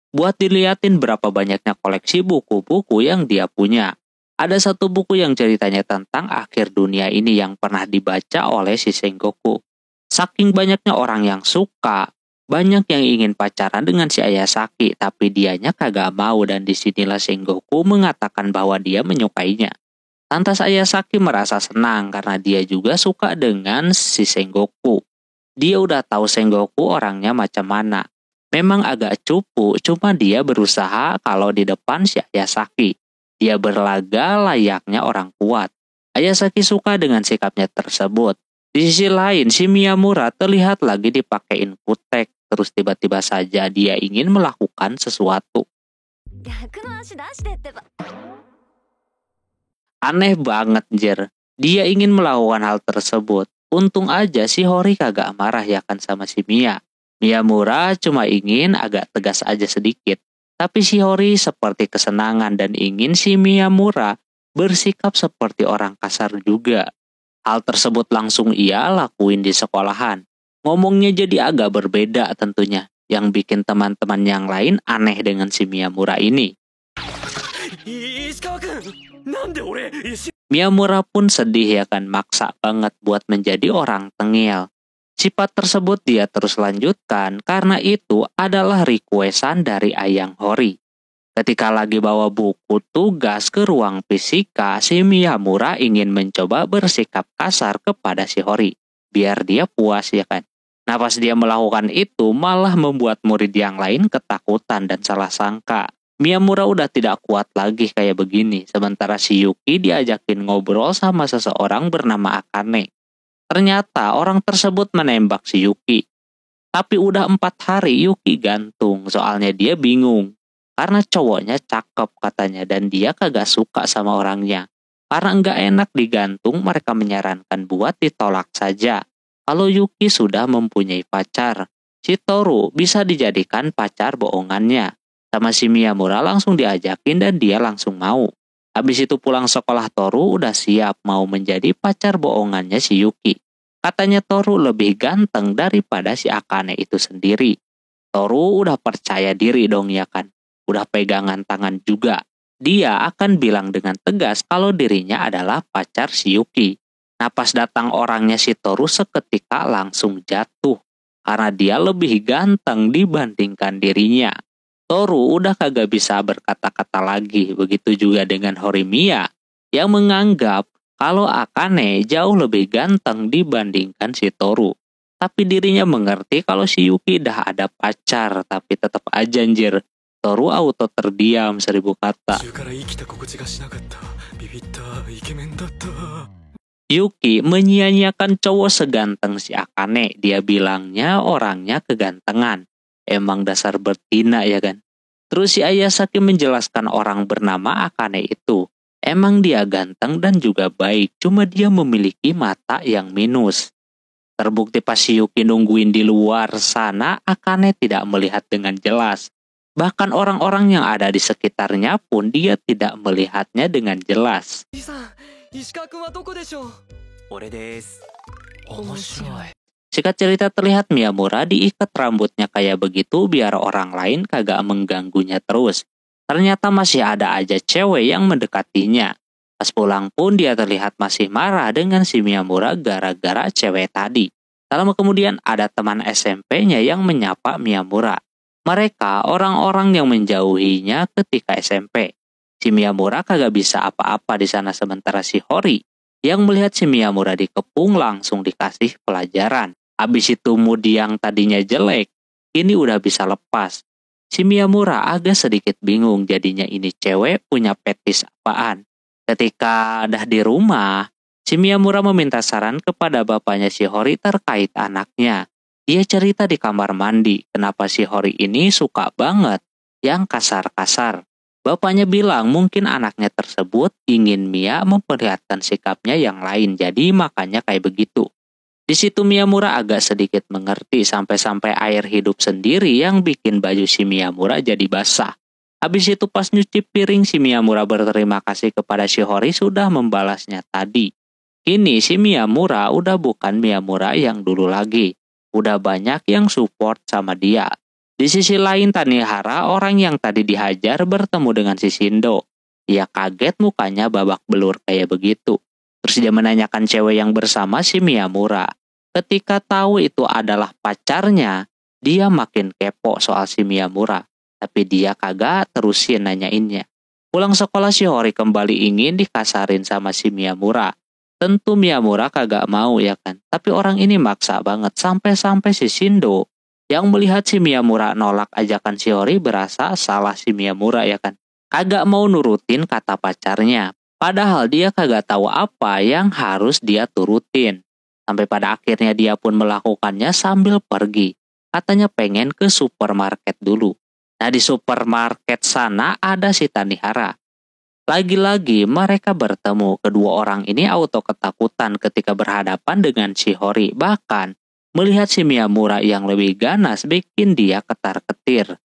buat diliatin berapa banyaknya koleksi buku-buku yang dia punya. Ada satu buku yang ceritanya tentang akhir dunia ini yang pernah dibaca oleh si Sengoku. Saking banyaknya orang yang suka, banyak yang ingin pacaran dengan si Ayasaki, tapi dianya kagak mau dan disinilah Sengoku mengatakan bahwa dia menyukainya. Lantas Ayasaki merasa senang karena dia juga suka dengan si Sengoku. Dia udah tahu Sengoku orangnya macam mana. Memang agak cupu, cuma dia berusaha kalau di depan si Ayasaki. Dia berlaga layaknya orang kuat. Ayasaki suka dengan sikapnya tersebut. Di sisi lain, si Miyamura terlihat lagi dipakein kutek. Terus tiba-tiba saja dia ingin melakukan sesuatu. Aneh banget, Jer. Dia ingin melakukan hal tersebut. Untung aja si Hori kagak marah ya kan sama si Mia. Miyamura cuma ingin agak tegas aja sedikit. Tapi si Hori seperti kesenangan dan ingin si Miyamura bersikap seperti orang kasar juga. Hal tersebut langsung ia lakuin di sekolahan. Ngomongnya jadi agak berbeda tentunya, yang bikin teman-teman yang lain aneh dengan si Miyamura ini. Miyamura pun sedih ya kan, maksa banget buat menjadi orang tengil. Sifat tersebut dia terus lanjutkan karena itu adalah requestan dari Ayang Hori. Ketika lagi bawa buku tugas ke ruang fisika, si Miyamura ingin mencoba bersikap kasar kepada si Hori. Biar dia puas ya kan. Nah pas dia melakukan itu malah membuat murid yang lain ketakutan dan salah sangka. Miyamura udah tidak kuat lagi kayak begini. Sementara si Yuki diajakin ngobrol sama seseorang bernama Akane. Ternyata orang tersebut menembak si Yuki. Tapi udah 4 hari Yuki gantung, soalnya dia bingung. Karena cowoknya cakep katanya dan dia kagak suka sama orangnya. Karena enggak enak digantung, mereka menyarankan buat ditolak saja. Kalau Yuki sudah mempunyai pacar, si Toru bisa dijadikan pacar bohongannya. Sama si Miyamura langsung diajakin dan dia langsung mau. Habis itu pulang sekolah Toru udah siap mau menjadi pacar bohongannya si Yuki. Katanya Toru lebih ganteng daripada si Akane itu sendiri. Toru udah percaya diri dong ya kan. Udah pegangan tangan juga. Dia akan bilang dengan tegas kalau dirinya adalah pacar si Yuki. Nah pas datang orangnya si Toru seketika langsung jatuh karena dia lebih ganteng dibandingkan dirinya. Toru udah kagak bisa berkata-kata lagi, begitu juga dengan Horimiya yang menganggap kalau Akane jauh lebih ganteng dibandingkan si Toru. Tapi dirinya mengerti kalau si Yuki dah ada pacar, tapi tetap aja anjir. Toru auto terdiam 1000 kata. Yuki menyia-nyiakan cowok seganteng si Akane. Dia bilangnya orangnya kegantengan. Emang dasar betina ya kan. Terus si Ayasaki menjelaskan orang bernama Akane itu. Emang dia ganteng dan juga baik. Cuma dia memiliki mata yang minus. Terbukti pas si Yuki nungguin di luar sana, Akane tidak melihat dengan jelas. Bahkan orang-orang yang ada di sekitarnya pun dia tidak melihatnya dengan jelas. Singkat cerita terlihat Miyamura diikat rambutnya kayak begitu biar orang lain kagak mengganggunya terus. Ternyata masih ada aja cewek yang mendekatinya. Pas pulang pun dia terlihat masih marah dengan si Miyamura gara-gara cewek tadi. Tak lama kemudian ada teman SMP-nya yang menyapa Miyamura. Mereka orang-orang yang menjauhinya ketika SMP. Si Miyamura kagak bisa apa-apa di sana sementara si Hori yang melihat si Miyamura dikepung langsung dikasih pelajaran. Abis itu mood yang tadinya jelek, ini udah bisa lepas. Si Miyamura agak sedikit bingung jadinya ini cewek punya petis apaan. Ketika dah di rumah, si Miyamura meminta saran kepada bapaknya si Hori terkait anaknya. Dia cerita di kamar mandi kenapa si Hori ini suka banget yang kasar-kasar. Bapaknya bilang mungkin anaknya tersebut ingin Mia memperlihatkan sikapnya yang lain, jadi makanya kayak begitu. Di situ Miyamura agak sedikit mengerti sampai-sampai air hidup sendiri yang bikin baju si Miyamura jadi basah. Habis itu pas nyuci piring si Miyamura berterima kasih kepada si Hori sudah membalasnya tadi. Kini si Miyamura udah bukan Miyamura yang dulu lagi. Udah banyak yang support sama dia. Di sisi lain Tanihara orang yang tadi dihajar bertemu dengan si Shindo. Dia kaget mukanya babak belur kayak begitu. Terus dia menanyakan cewek yang bersama si Miyamura. Ketika tahu itu adalah pacarnya, dia makin kepo soal si Miyamura. Tapi dia kagak terusin nanyainnya. Pulang sekolah si Hori kembali ingin dikasarin sama si Miyamura. Tentu Miyamura kagak mau ya kan. Tapi orang ini maksa banget sampai-sampai si Shindo yang melihat si Miyamura nolak ajakan si Hori berasa salah si Miyamura ya kan. Kagak mau nurutin kata pacarnya. Padahal dia kagak tahu apa yang harus dia turutin. Sampai pada akhirnya dia pun melakukannya sambil pergi. Katanya pengen ke supermarket dulu. Nah di supermarket sana ada si Tanihara. Lagi-lagi mereka bertemu. Kedua orang ini auto ketakutan ketika berhadapan dengan si Hori. Bahkan melihat si Miyamura yang lebih ganas bikin dia ketar-ketir.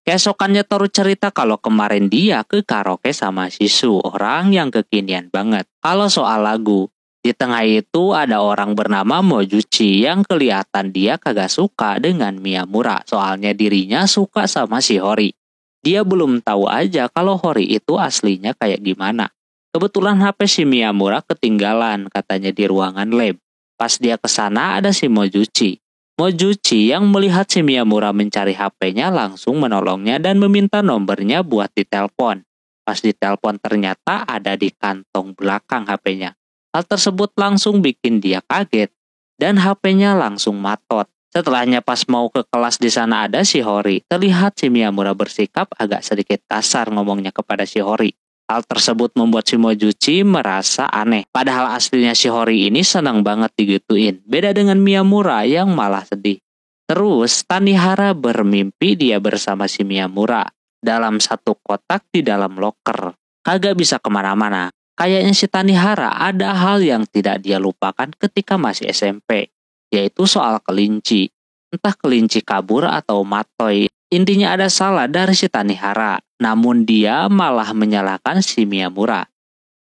Keesokannya Toru cerita kalau kemarin dia ke karaoke sama Shisu, orang yang kekinian banget. Kalau soal lagu, di tengah itu ada orang bernama Mojuchi yang kelihatan dia kagak suka dengan Miyamura. Soalnya dirinya suka sama si Hori. Dia belum tahu aja kalau Hori itu aslinya kayak gimana. Kebetulan HP si Miyamura ketinggalan katanya di ruangan lab. Pas dia kesana ada si Mojuchi. Mojuchi yang melihat si Miyamura mencari HP-nya langsung menolongnya dan meminta nomornya buat ditelepon. Pas ditelepon ternyata ada di kantong belakang HP-nya. Hal tersebut langsung bikin dia kaget dan HP-nya langsung matot. Setelahnya pas mau ke kelas di sana ada si Hori. Terlihat si Miyamura bersikap agak sedikit kasar ngomongnya kepada si Hori. Hal tersebut membuat si Mojuchi merasa aneh. Padahal aslinya si Hori ini senang banget digituin. Beda dengan Miyamura yang malah sedih. Terus Tanihara bermimpi dia bersama si Miyamura dalam satu kotak di dalam loker. Kagak bisa kemana-mana. Kayaknya si Tanihara ada hal yang tidak dia lupakan ketika masih SMP. Yaitu soal kelinci. Entah kelinci kabur atau matoy. Intinya ada salah dari si Tanihara. Namun dia malah menyalahkan si Miyamura.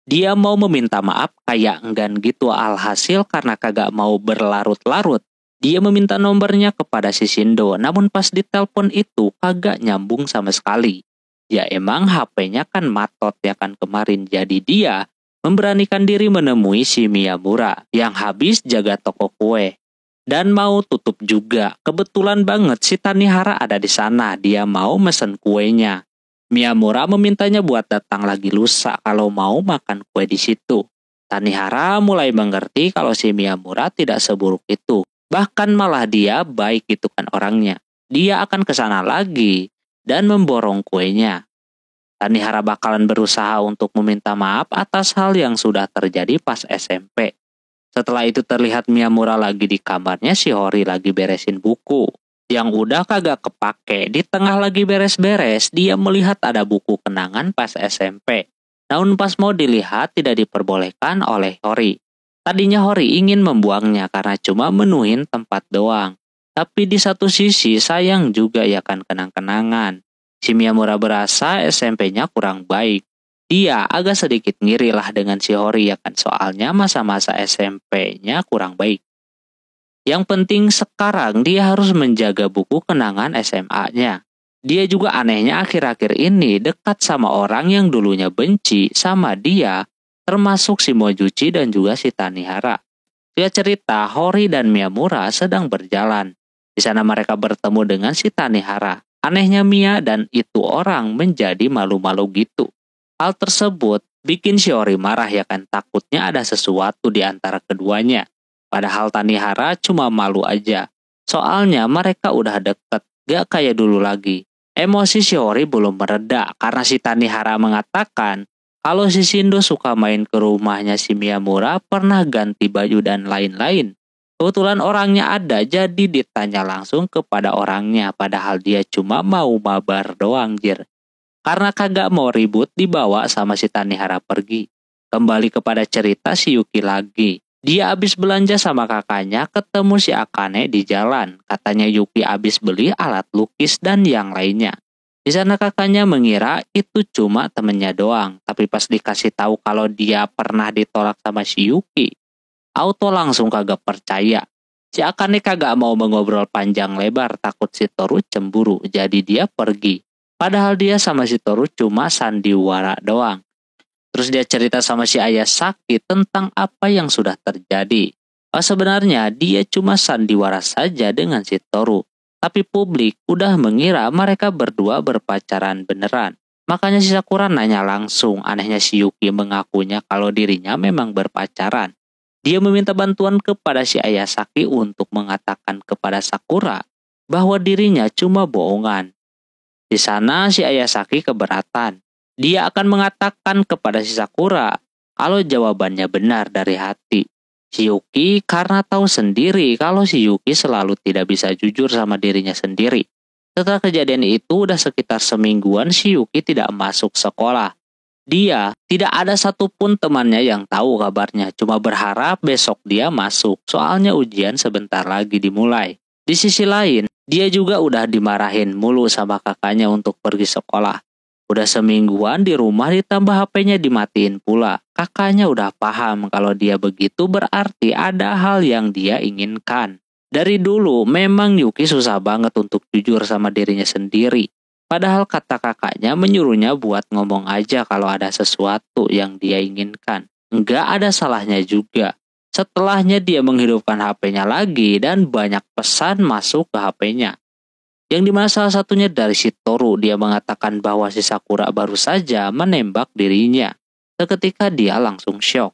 Dia mau meminta maaf kayak enggan gitu alhasil karena kagak mau berlarut-larut. Dia meminta nomornya kepada si Shindo. Namun pas ditelepon itu kagak nyambung sama sekali. Ya emang HP-nya kan matot ya kan kemarin, jadi dia memberanikan diri menemui si Miyamura yang habis jaga toko kue. Dan mau tutup juga. Kebetulan banget si Tanihara ada di sana. Dia mau mesen kuenya. Miyamura memintanya buat datang lagi lusa kalau mau makan kue di situ. Tanihara mulai mengerti kalau si Miyamura tidak seburuk itu. Bahkan malah dia baik itu kan orangnya. Dia akan ke sana lagi dan memborong kuenya. Tanihara bakalan berusaha untuk meminta maaf atas hal yang sudah terjadi pas SMP. Setelah itu terlihat Miyamura lagi di kamarnya si Hori lagi beresin buku. Yang udah kagak kepake, di tengah lagi beres-beres, dia melihat ada buku kenangan pas SMP. Namun pas mau dilihat tidak diperbolehkan oleh Hori. Tadinya Hori ingin membuangnya karena cuma menuhin tempat doang. Tapi di satu sisi sayang juga ya kan kenang-kenangan. Si Miyamura berasa SMP-nya kurang baik. Dia agak sedikit ngiri lah dengan si Hori ya kan, soalnya masa-masa SMP-nya kurang baik. Yang penting sekarang dia harus menjaga buku kenangan SMA-nya. Dia juga anehnya akhir-akhir ini dekat sama orang yang dulunya benci sama dia, termasuk si Mojuchi dan juga si Tanihara. Dia cerita Hori dan Miyamura sedang berjalan. Di sana mereka bertemu dengan si Tanihara. Anehnya Mia dan itu orang menjadi malu-malu gitu. Hal tersebut bikin si Hori marah ya kan, takutnya ada sesuatu di antara keduanya. Padahal Tanihara cuma malu aja. Soalnya mereka udah deket, gak kayak dulu lagi. Emosi si Hori belum mereda karena si Tanihara mengatakan kalau si Shindo suka main ke rumahnya si Miyamura, pernah ganti baju dan lain-lain. Kebetulan orangnya ada, jadi ditanya langsung kepada orangnya, padahal dia cuma mau mabar doang jir. Karena kagak mau ribut dibawa sama si Tanihara pergi. Kembali kepada cerita si Yuki lagi. Dia habis belanja sama kakaknya ketemu si Akane di jalan. Katanya Yuki habis beli alat lukis dan yang lainnya. Di sana kakaknya mengira itu cuma temennya doang. Tapi pas dikasih tahu kalau dia pernah ditolak sama si Yuki, auto langsung kagak percaya. Si Akane kagak mau mengobrol panjang lebar takut si Toru cemburu. Jadi dia pergi. Padahal dia sama si Toru cuma sandiwara doang. Terus dia cerita sama si Ayasaki tentang apa yang sudah terjadi. Sebenarnya dia cuma sandiwara saja dengan si Toru. Tapi publik udah mengira mereka berdua berpacaran beneran. Makanya si Sakura nanya langsung. Anehnya si Yuki mengakunya kalau dirinya memang berpacaran. Dia meminta bantuan kepada si Ayasaki untuk mengatakan kepada Sakura bahwa dirinya cuma bohongan. Di sana si Ayasaki keberatan. Dia akan mengatakan kepada si Sakura kalau jawabannya benar dari hati. Si Yuki karena tahu sendiri kalau si Yuki selalu tidak bisa jujur sama dirinya sendiri. Setelah kejadian itu udah sekitar semingguan si Yuki tidak masuk sekolah. Dia tidak ada satupun temannya yang tahu kabarnya, cuma berharap besok dia masuk, soalnya ujian sebentar lagi dimulai. Di sisi lain, dia juga udah dimarahin mulu sama kakaknya untuk pergi sekolah. Udah semingguan di rumah ditambah HP-nya dimatiin pula. Kakaknya udah paham kalau dia begitu berarti ada hal yang dia inginkan. Dari dulu memang Yuki susah banget untuk jujur sama dirinya sendiri. Padahal kata kakaknya menyuruhnya buat ngomong aja kalau ada sesuatu yang dia inginkan. Nggak ada salahnya juga. Setelahnya dia menghidupkan HP-nya lagi dan banyak pesan masuk ke HP-nya. Yang dimana salah satunya dari si Toru, dia mengatakan bahwa si Sakura baru saja menembak dirinya. Seketika dia langsung syok.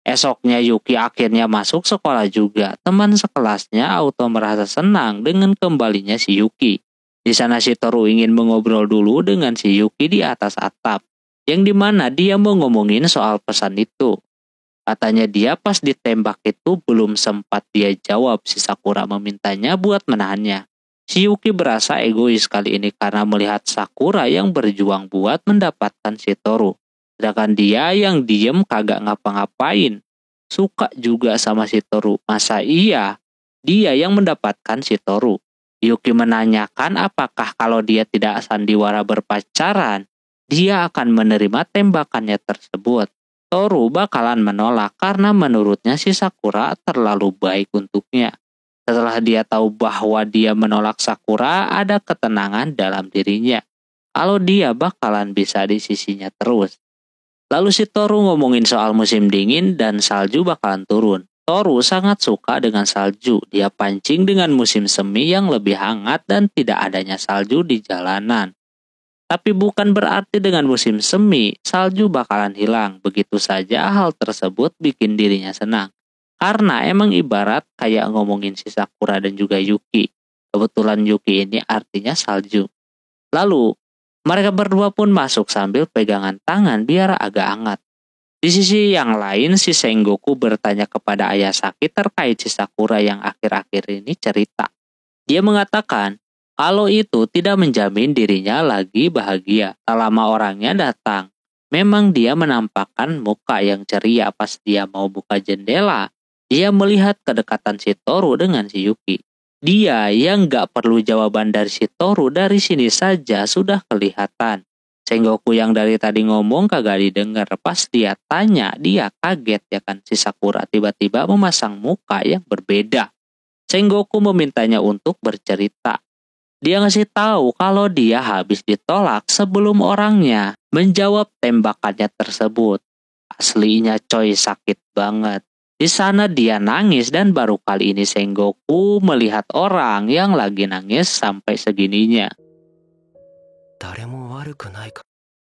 Esoknya Yuki akhirnya masuk sekolah juga. Teman sekelasnya auto merasa senang dengan kembalinya si Yuki. Di sana si Toru ingin mengobrol dulu dengan si Yuki di atas atap. Yang dimana dia mau ngomongin soal pesan itu. Katanya dia pas ditembak itu belum sempat dia jawab, si Sakura memintanya buat menahannya. Si Yuki berasa egois kali ini karena melihat Sakura yang berjuang buat mendapatkan si Toru. Sedangkan dia yang diem kagak ngapa-ngapain. Suka juga sama si Toru. Masa iya dia yang mendapatkan si Toru? Yuki menanyakan apakah kalau dia tidak sandiwara berpacaran, dia akan menerima tembakannya tersebut. Toru bakalan menolak karena menurutnya si Sakura terlalu baik untuknya. Setelah dia tahu bahwa dia menolak Sakura, ada ketenangan dalam dirinya. kalau dia bakalan bisa di sisinya terus. Lalu si Toru ngomongin soal musim dingin dan salju bakalan turun. Toru sangat suka dengan salju. Dia pancing dengan musim semi yang lebih hangat dan tidak adanya salju di jalanan. Tapi bukan berarti dengan musim semi, salju bakalan hilang. Begitu saja hal tersebut bikin dirinya senang. Karena emang ibarat kayak ngomongin si Sakura dan juga Yuki. Kebetulan Yuki ini artinya salju. Lalu, mereka berdua pun masuk sambil pegangan tangan biar agak hangat. Di sisi yang lain, si Sengoku bertanya kepada Ayasaki terkait si Sakura yang akhir-akhir ini cerita. Dia mengatakan kalau itu tidak menjamin dirinya lagi bahagia. Tak lama orangnya datang. Memang dia menampakkan muka yang ceria pas dia mau buka jendela. Dia melihat kedekatan si Toru dengan si Yuki. Dia yang gak perlu jawaban dari si Toru dari sini saja sudah kelihatan. Sengoku yang dari tadi ngomong kagak didengar. Pas dia tanya, dia kaget ya kan. Si Sakura tiba-tiba memasang muka yang berbeda. Sengoku memintanya untuk bercerita. Dia ngasih tahu kalau dia habis ditolak sebelum orangnya menjawab tembakannya tersebut. Aslinya coy sakit banget. Di sana dia nangis dan baru kali ini Sengoku melihat orang yang lagi nangis sampai segininya.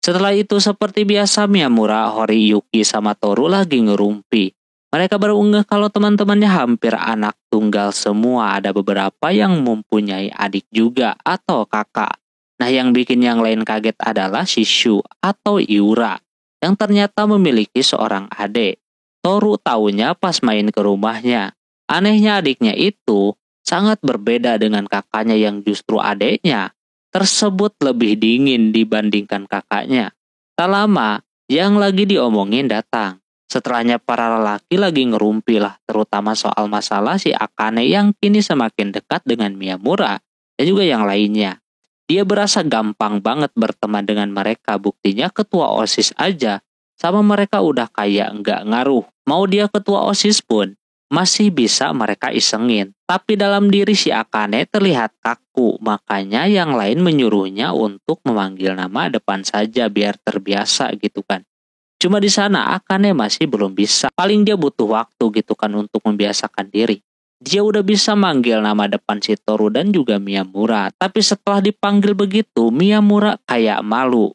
Setelah itu seperti biasa Miyamura, Hori, Yuki sama Toru lagi ngerumpi. Mereka baru ngeh kalau teman-temannya hampir anak tunggal semua. Ada beberapa yang mempunyai adik juga atau kakak. Nah yang bikin yang lain kaget adalah Shishu atau Iura yang ternyata memiliki seorang adik. Toru taunya pas main ke rumahnya. Anehnya adiknya itu sangat berbeda dengan kakaknya yang justru adiknya tersebut lebih dingin dibandingkan kakaknya. Tak lama, yang lagi diomongin datang. Setelahnya para lelaki lagi ngerumpi lah, terutama soal masalah si Akane yang kini semakin dekat dengan Miyamura dan juga yang lainnya. Dia berasa gampang banget berteman dengan mereka, buktinya ketua OSIS aja sama mereka udah kayak nggak ngaruh. Mau dia ketua OSIS pun masih bisa mereka isengin. Tapi dalam diri si Akane terlihat kaku, makanya yang lain menyuruhnya untuk memanggil nama depan saja biar terbiasa gitu kan. Cuma di sana Akane masih belum bisa. Paling dia butuh waktu gitu kan untuk membiasakan diri. Dia udah bisa manggil nama depan si Toru dan juga Miyamura. Tapi setelah dipanggil begitu, Miyamura kayak malu.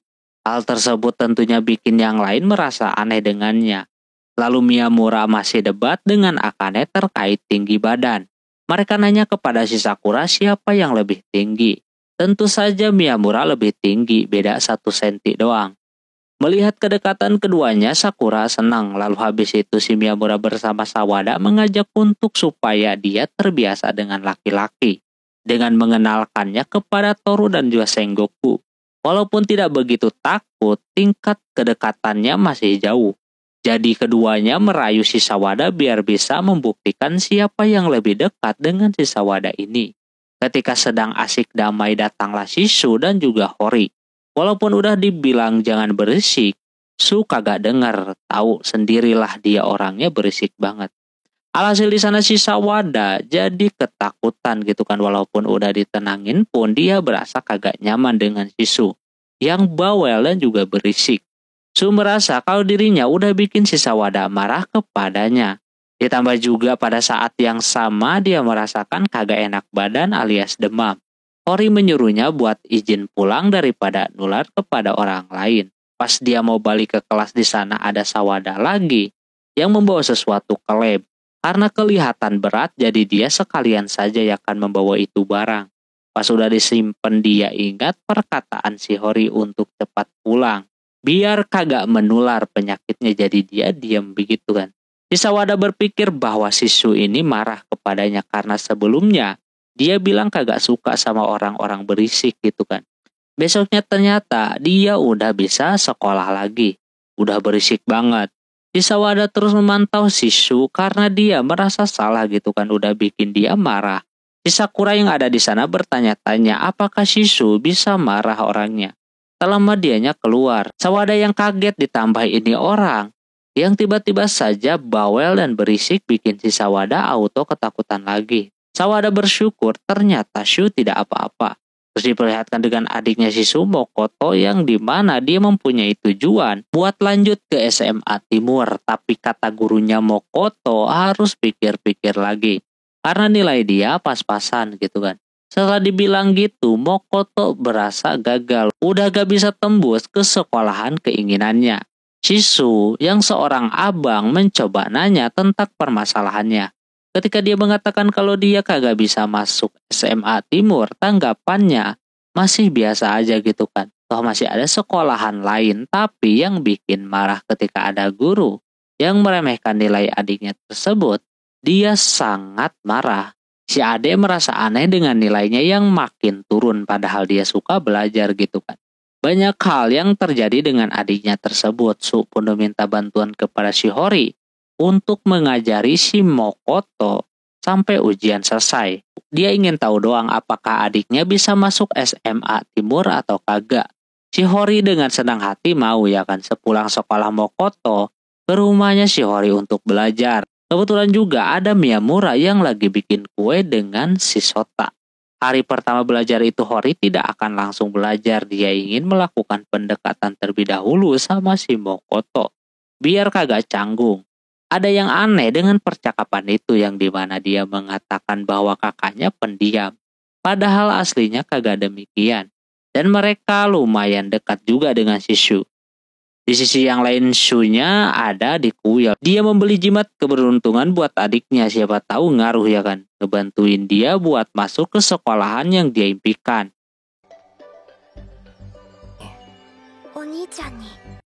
Hal tersebut tentunya bikin yang lain merasa aneh dengannya. Lalu Miyamura masih debat dengan Akane terkait tinggi badan. Mereka nanya kepada si Sakura siapa yang lebih tinggi. Tentu saja Miyamura lebih tinggi, beda 1 senti doang. Melihat kedekatan keduanya, Sakura senang. Lalu habis itu si Miyamura bersama Sawada mengajak untuk supaya dia terbiasa dengan laki-laki. Dengan mengenalkannya kepada Toru dan juga Sengoku. Walaupun tidak begitu takut, tingkat kedekatannya masih jauh. Jadi keduanya merayu si Sawada biar bisa membuktikan siapa yang lebih dekat dengan si Sawada ini. Ketika sedang asik damai datanglah Shishu dan juga Hori. Walaupun udah dibilang jangan berisik, Su kagak dengar, tahu sendirilah dia orangnya berisik banget. Alhasil di sana si Sawada jadi ketakutan gitu kan, walaupun udah ditenangin pun dia berasa kagak nyaman dengan si Su yang bawel dan juga berisik. Su merasa kalau dirinya udah bikin si Sawada marah kepadanya. Ditambah juga pada saat yang sama dia merasakan kagak enak badan alias demam. Hori menyuruhnya buat izin pulang daripada nular kepada orang lain. Pas dia mau balik ke kelas di sana ada Sawada lagi yang membawa sesuatu ke lab. Karena kelihatan berat jadi dia sekalian saja yang akan membawa itu barang. Pas sudah disimpan dia ingat perkataan si Hori untuk cepat pulang. Biar kagak menular penyakitnya jadi dia diam begitu kan. Si Sawada berpikir bahwa si Su ini marah kepadanya karena sebelumnya dia bilang kagak suka sama orang-orang berisik gitu kan. Besoknya ternyata dia udah bisa sekolah lagi. Udah berisik banget. Si Sawada terus memantau si Su karena dia merasa salah gitu kan, udah bikin dia marah. Si Sakura yang ada di sana bertanya-tanya apakah si Su bisa marah orangnya. Tak lama dianya keluar. Sawada yang kaget ditambah ini orang yang tiba-tiba saja bawel dan berisik bikin si Sawada auto ketakutan lagi. Sawada bersyukur ternyata Shu tidak apa-apa. Terus diperlihatkan dengan adiknya Shisu, Mokoto, yang dimana dia mempunyai tujuan buat lanjut ke SMA Timur. Tapi kata gurunya Mokoto harus pikir-pikir lagi. Karena nilai dia pas-pasan gitu kan. Setelah dibilang gitu, Mokoto berasa gagal. Udah gak bisa tembus ke sekolahan keinginannya. Shisu yang seorang abang mencoba nanya tentang permasalahannya. Ketika dia mengatakan kalau dia kagak bisa masuk SMA Timur, tanggapannya masih biasa aja gitu kan. Toh masih ada sekolahan lain, tapi yang bikin marah ketika ada guru yang meremehkan nilai adiknya tersebut, dia sangat marah. Si Ade merasa aneh dengan nilainya yang makin turun padahal dia suka belajar gitu kan. Banyak hal yang terjadi dengan adiknya tersebut. Su pun meminta bantuan kepada Shihori untuk mengajari si Mokoto sampai ujian selesai. Dia ingin tahu doang apakah adiknya bisa masuk SMA Timur atau kagak. Shihori dengan senang hati mau ya kan. Sepulang sekolah Mokoto ke rumahnya Shihori untuk belajar. Kebetulan juga ada Miyamura yang lagi bikin kue dengan si Sota. Hari pertama belajar itu Hori tidak akan langsung belajar. Dia ingin melakukan pendekatan terlebih dahulu sama si Mokoto. Biar kagak canggung. Ada yang aneh dengan percakapan itu yang dimana dia mengatakan bahwa kakaknya pendiam. Padahal aslinya kagak demikian. Dan mereka lumayan dekat juga dengan si Shu. Di sisi yang lain Shu-nya ada di kuil. Dia membeli jimat keberuntungan buat adiknya. Siapa tahu ngaruh ya kan. Ngebantuin dia buat masuk ke sekolahan yang dia impikan.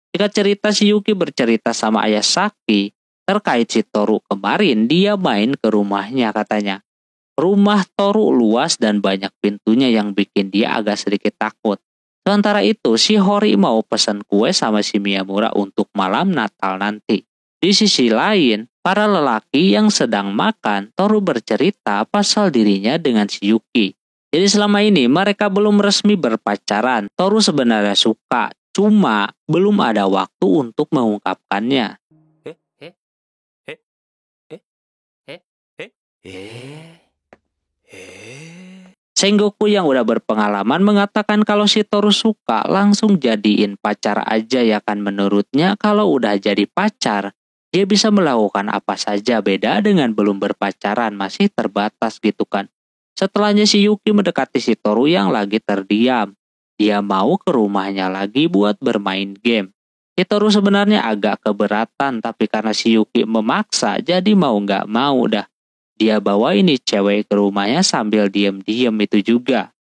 Jika cerita si Yuki bercerita sama ayah Saki terkait si Toru kemarin, dia main ke rumahnya katanya. Rumah Toru luas dan banyak pintunya yang bikin dia agak sedikit takut. Sementara itu, si Hori mau pesan kue sama si Miyamura untuk malam Natal nanti. Di sisi lain, para lelaki yang sedang makan, Toru bercerita pasal dirinya dengan si Yuki. Jadi selama ini mereka belum resmi berpacaran. Toru sebenarnya suka, cuma belum ada waktu untuk mengungkapkannya. Sengoku yang udah berpengalaman mengatakan kalau si Toru suka langsung jadiin pacar aja ya kan. Menurutnya kalau udah jadi pacar dia bisa melakukan apa saja, beda dengan belum berpacaran masih terbatas gitu kan. Setelahnya si Yuki mendekati si Toru yang lagi terdiam. Dia mau ke rumahnya lagi buat bermain game. Si Toru sebenarnya agak keberatan tapi karena si Yuki memaksa jadi mau nggak mau dah. Dia bawa ini cewek ke rumahnya sambil diem-diem itu juga.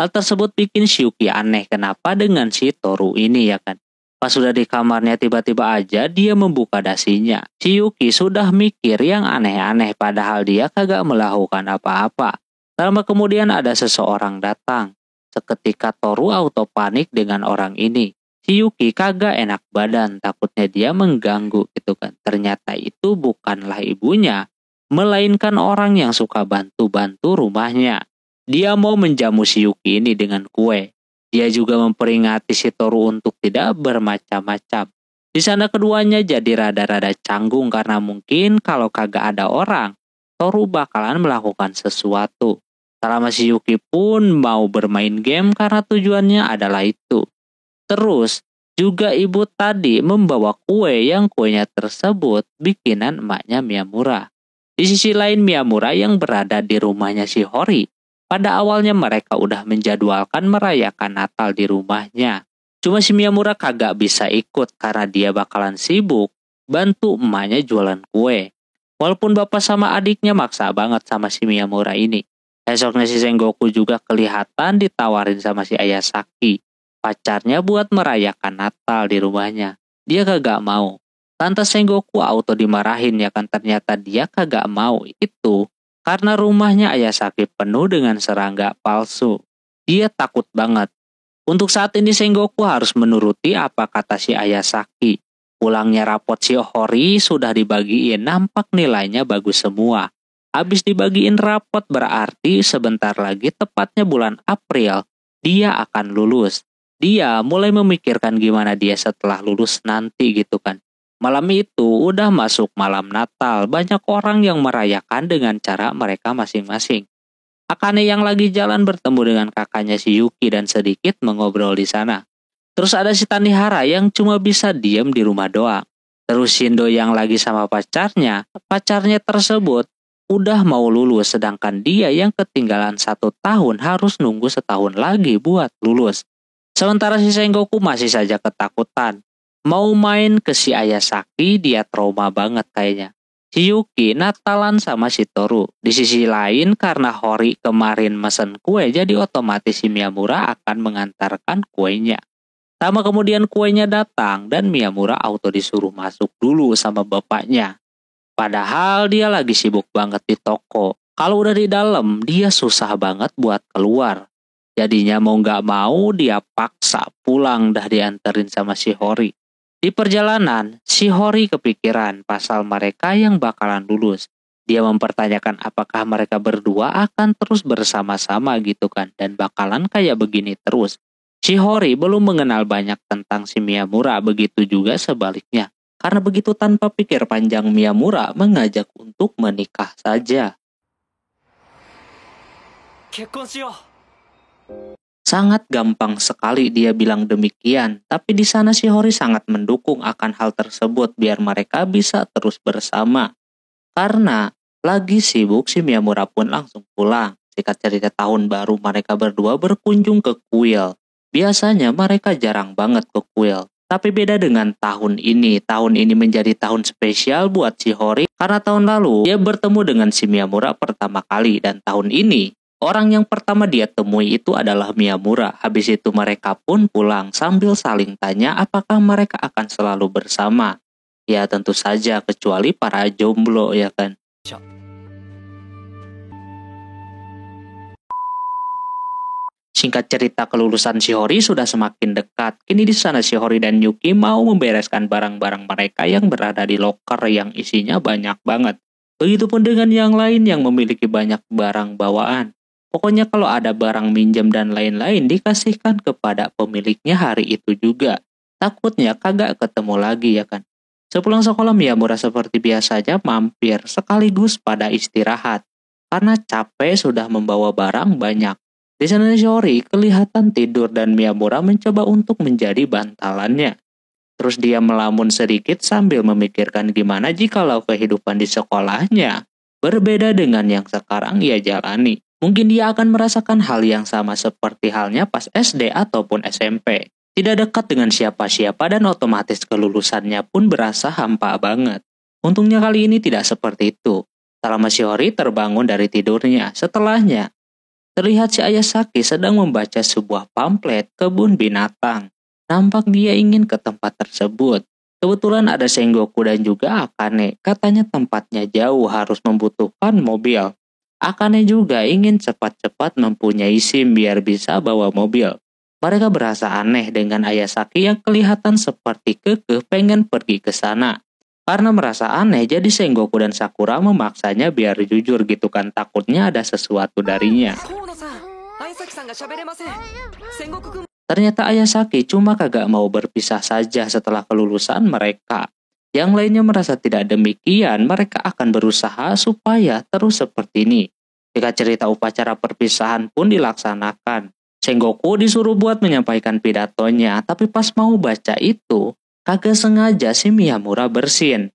Hal tersebut bikin Yuki aneh kenapa dengan si Toru ini ya kan. Pas sudah di kamarnya tiba-tiba aja dia membuka dasinya. Si Yuki sudah mikir yang aneh-aneh padahal dia kagak melakukan apa-apa. Lama kemudian ada seseorang datang. Seketika Toru auto panik dengan orang ini. Si Yuki kagak enak badan, takutnya dia mengganggu gitu kan. Ternyata itu bukanlah ibunya, melainkan orang yang suka bantu-bantu rumahnya. Dia mau menjamu si Yuki ini dengan kue. Dia juga memperingati si Toru untuk tidak bermacam-macam. Di sana keduanya jadi rada-rada canggung karena mungkin kalau kagak ada orang, Toru bakalan melakukan sesuatu. Selama si Yuki pun mau bermain game karena tujuannya adalah itu. Terus, juga ibu tadi membawa kue yang kuenya tersebut bikinan emaknya Miyamura. Di sisi lain Miyamura yang berada di rumahnya si Hori. Pada awalnya mereka udah menjadwalkan merayakan Natal di rumahnya. Cuma si Miyamura kagak bisa ikut karena dia bakalan sibuk bantu emaknya jualan kue. Walaupun bapak sama adiknya maksa banget sama si Miyamura ini. Esoknya si Sengoku juga kelihatan ditawarin sama si ayah Saki, pacarnya buat merayakan Natal di rumahnya. Dia kagak mau. Lantas Sengoku auto dimarahin ya kan, ternyata dia kagak mau itu karena rumahnya ayah Saki penuh dengan serangga palsu. Dia takut banget. Untuk saat ini Sengoku harus menuruti apa kata si ayah Saki. Pulangnya rapot si Hori sudah dibagiin, nampak nilainya bagus semua. Habis dibagiin rapot berarti sebentar lagi tepatnya bulan April dia akan lulus. Dia mulai memikirkan gimana dia setelah lulus nanti gitu kan. Malam itu udah masuk malam Natal, banyak orang yang merayakan dengan cara mereka masing-masing. Akane yang lagi jalan bertemu dengan kakaknya si Yuki dan sedikit mengobrol di sana. Terus ada si Tanihara yang cuma bisa diem di rumah doang. Terus Shindo yang lagi sama pacarnya tersebut udah mau lulus sedangkan dia yang ketinggalan 1 tahun harus nunggu setahun lagi buat lulus. Sementara si Sengoku masih saja ketakutan. Mau main ke si Ayasaki dia trauma banget kayaknya. Si Yuki Natalan sama si Toru. Di sisi lain karena Hori kemarin mesen kue jadi otomatis si Miyamura akan mengantarkan kuenya. Sama kemudian kuenya datang dan Miyamura auto disuruh masuk dulu sama bapaknya. Padahal dia lagi sibuk banget di toko. Kalau udah di dalam dia susah banget buat keluar. Jadinya mau gak mau dia paksa pulang dah dianterin sama si Hori. Di perjalanan si Hori kepikiran pasal mereka yang bakalan lulus. Dia mempertanyakan apakah mereka berdua akan terus bersama-sama gitu kan. Dan bakalan kayak begini terus. Si Hori belum mengenal banyak tentang si Miyamura, begitu juga sebaliknya. Karena begitu tanpa pikir panjang Miyamura mengajak untuk menikah saja. Sangat gampang sekali dia bilang demikian, tapi di sana si Hori sangat mendukung akan hal tersebut biar mereka bisa terus bersama. Karena lagi sibuk si Miyamura pun langsung pulang. Singkat cerita tahun baru mereka berdua berkunjung ke kuil. Biasanya mereka jarang banget ke kuil. Tapi beda dengan tahun ini. Tahun ini menjadi tahun spesial buat si Hori. Karena tahun lalu dia bertemu dengan si Miyamura pertama kali. Dan tahun ini orang yang pertama dia temui itu adalah Miyamura. Habis itu mereka pun pulang sambil saling tanya apakah mereka akan selalu bersama. Ya tentu saja kecuali para jomblo ya kan. Singkat cerita kelulusan si Hori sudah semakin dekat. Kini di sana si Hori dan Yuki mau membereskan barang-barang mereka yang berada di loker yang isinya banyak banget. Begitupun dengan yang lain yang memiliki banyak barang bawaan. Pokoknya kalau ada barang minjem dan lain-lain dikasihkan kepada pemiliknya hari itu juga. Takutnya kagak ketemu lagi ya kan. Sepulang sekolah Miyamura seperti biasanya mampir sekaligus pada istirahat. Karena capek sudah membawa barang banyak. Di sana si Hori kelihatan tidur dan Miyamura mencoba untuk menjadi bantalannya. Terus dia melamun sedikit sambil memikirkan gimana jikalau kehidupan di sekolahnya berbeda dengan yang sekarang ia jalani. Mungkin dia akan merasakan hal yang sama seperti halnya pas SD ataupun SMP. Tidak dekat dengan siapa-siapa dan otomatis kelulusannya pun berasa hampa banget. Untungnya kali ini tidak seperti itu. Selama si Hori terbangun dari tidurnya, setelahnya terlihat si Ayasaki sedang membaca sebuah pamflet kebun binatang. Nampak dia ingin ke tempat tersebut. Kebetulan ada Sengoku dan juga Akane. Katanya tempatnya jauh harus membutuhkan mobil. Akane juga ingin cepat-cepat mempunyai SIM biar bisa bawa mobil. Mereka berasa aneh dengan Ayasaki yang kelihatan seperti kekeh pengen pergi ke sana. Karena merasa aneh, jadi Sengoku dan Sakura memaksanya biar jujur gitu kan. Takutnya ada sesuatu darinya. Ternyata Ayasaki cuma kagak mau berpisah saja setelah kelulusan mereka. Yang lainnya merasa tidak demikian, mereka akan berusaha supaya terus seperti ini. Jika cerita upacara perpisahan pun dilaksanakan. Sengoku disuruh buat menyampaikan pidatonya, tapi pas mau baca itu, kagak sengaja si Miyamura bersin.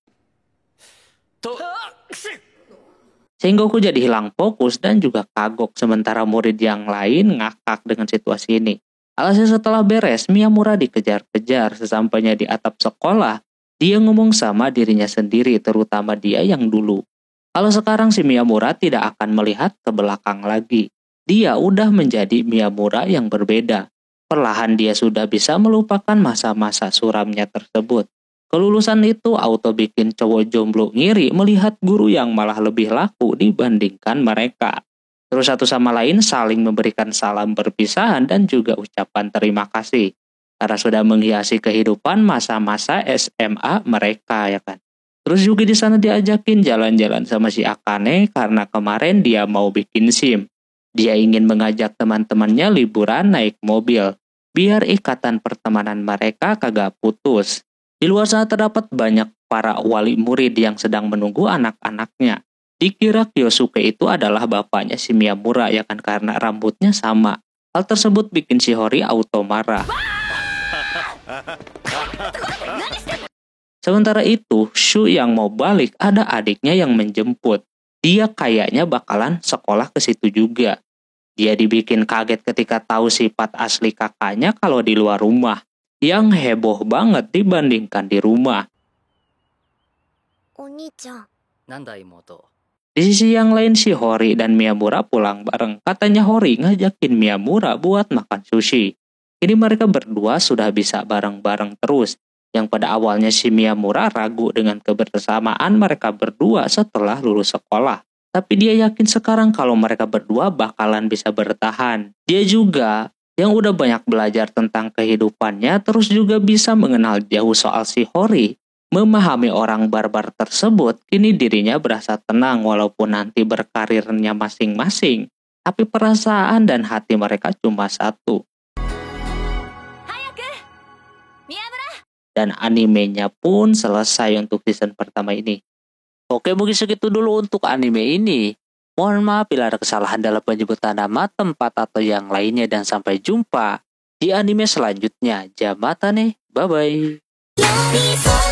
Sengoku jadi hilang fokus dan juga kagok sementara murid yang lain ngakak dengan situasi ini. Alhasil setelah beres, Miyamura dikejar-kejar. Sesampainya di atap sekolah, dia ngomong sama dirinya sendiri, terutama dia yang dulu. Kalau sekarang si Miyamura tidak akan melihat ke belakang lagi. Dia udah menjadi Miyamura yang berbeda. Perlahan dia sudah bisa melupakan masa-masa suramnya tersebut. Kelulusan itu auto bikin cowok jomblo ngiri melihat guru yang malah lebih laku dibandingkan mereka. Terus satu sama lain saling memberikan salam perpisahan dan juga ucapan terima kasih. Karena sudah menghiasi kehidupan masa-masa SMA mereka ya kan. Terus juga di sana diajakin jalan-jalan sama si Akane karena kemarin dia mau bikin SIM. Dia ingin mengajak teman-temannya liburan naik mobil. Biar ikatan pertemanan mereka kagak putus. Di luar sana terdapat banyak para wali murid yang sedang menunggu anak-anaknya. Dikira Kyosuke itu adalah bapaknya si Miyamura ya kan karena rambutnya sama. Hal tersebut bikin si Hori auto marah. Sementara itu, Shu yang mau balik ada adiknya yang menjemput. Dia kayaknya bakalan sekolah ke situ juga. Dia dibikin kaget ketika tahu sifat asli kakaknya kalau di luar rumah. Yang heboh banget dibandingkan di rumah. お兄ちゃん、なんだ妹。 Di sisi yang lain si Hori dan Miyamura pulang bareng. Katanya Hori ngajakin Miyamura buat makan sushi. Kini mereka berdua sudah bisa bareng-bareng terus. Yang pada awalnya si Miyamura ragu dengan kebersamaan mereka berdua setelah lulus sekolah. Tapi dia yakin sekarang kalau mereka berdua bakalan bisa bertahan. Dia juga yang udah banyak belajar tentang kehidupannya terus juga bisa mengenal jauh soal si Hori. Memahami orang barbar tersebut, kini dirinya berasa tenang walaupun nanti berkarirnya masing-masing. Tapi perasaan dan hati mereka cuma satu. 早く宮村 Dan animenya pun selesai untuk season pertama ini. Oke, mungkin segitu dulu untuk anime ini. Mohon maaf bila ada kesalahan dalam penyebutan nama, tempat, atau yang lainnya. Dan sampai jumpa di anime selanjutnya. Jamatane, bye-bye.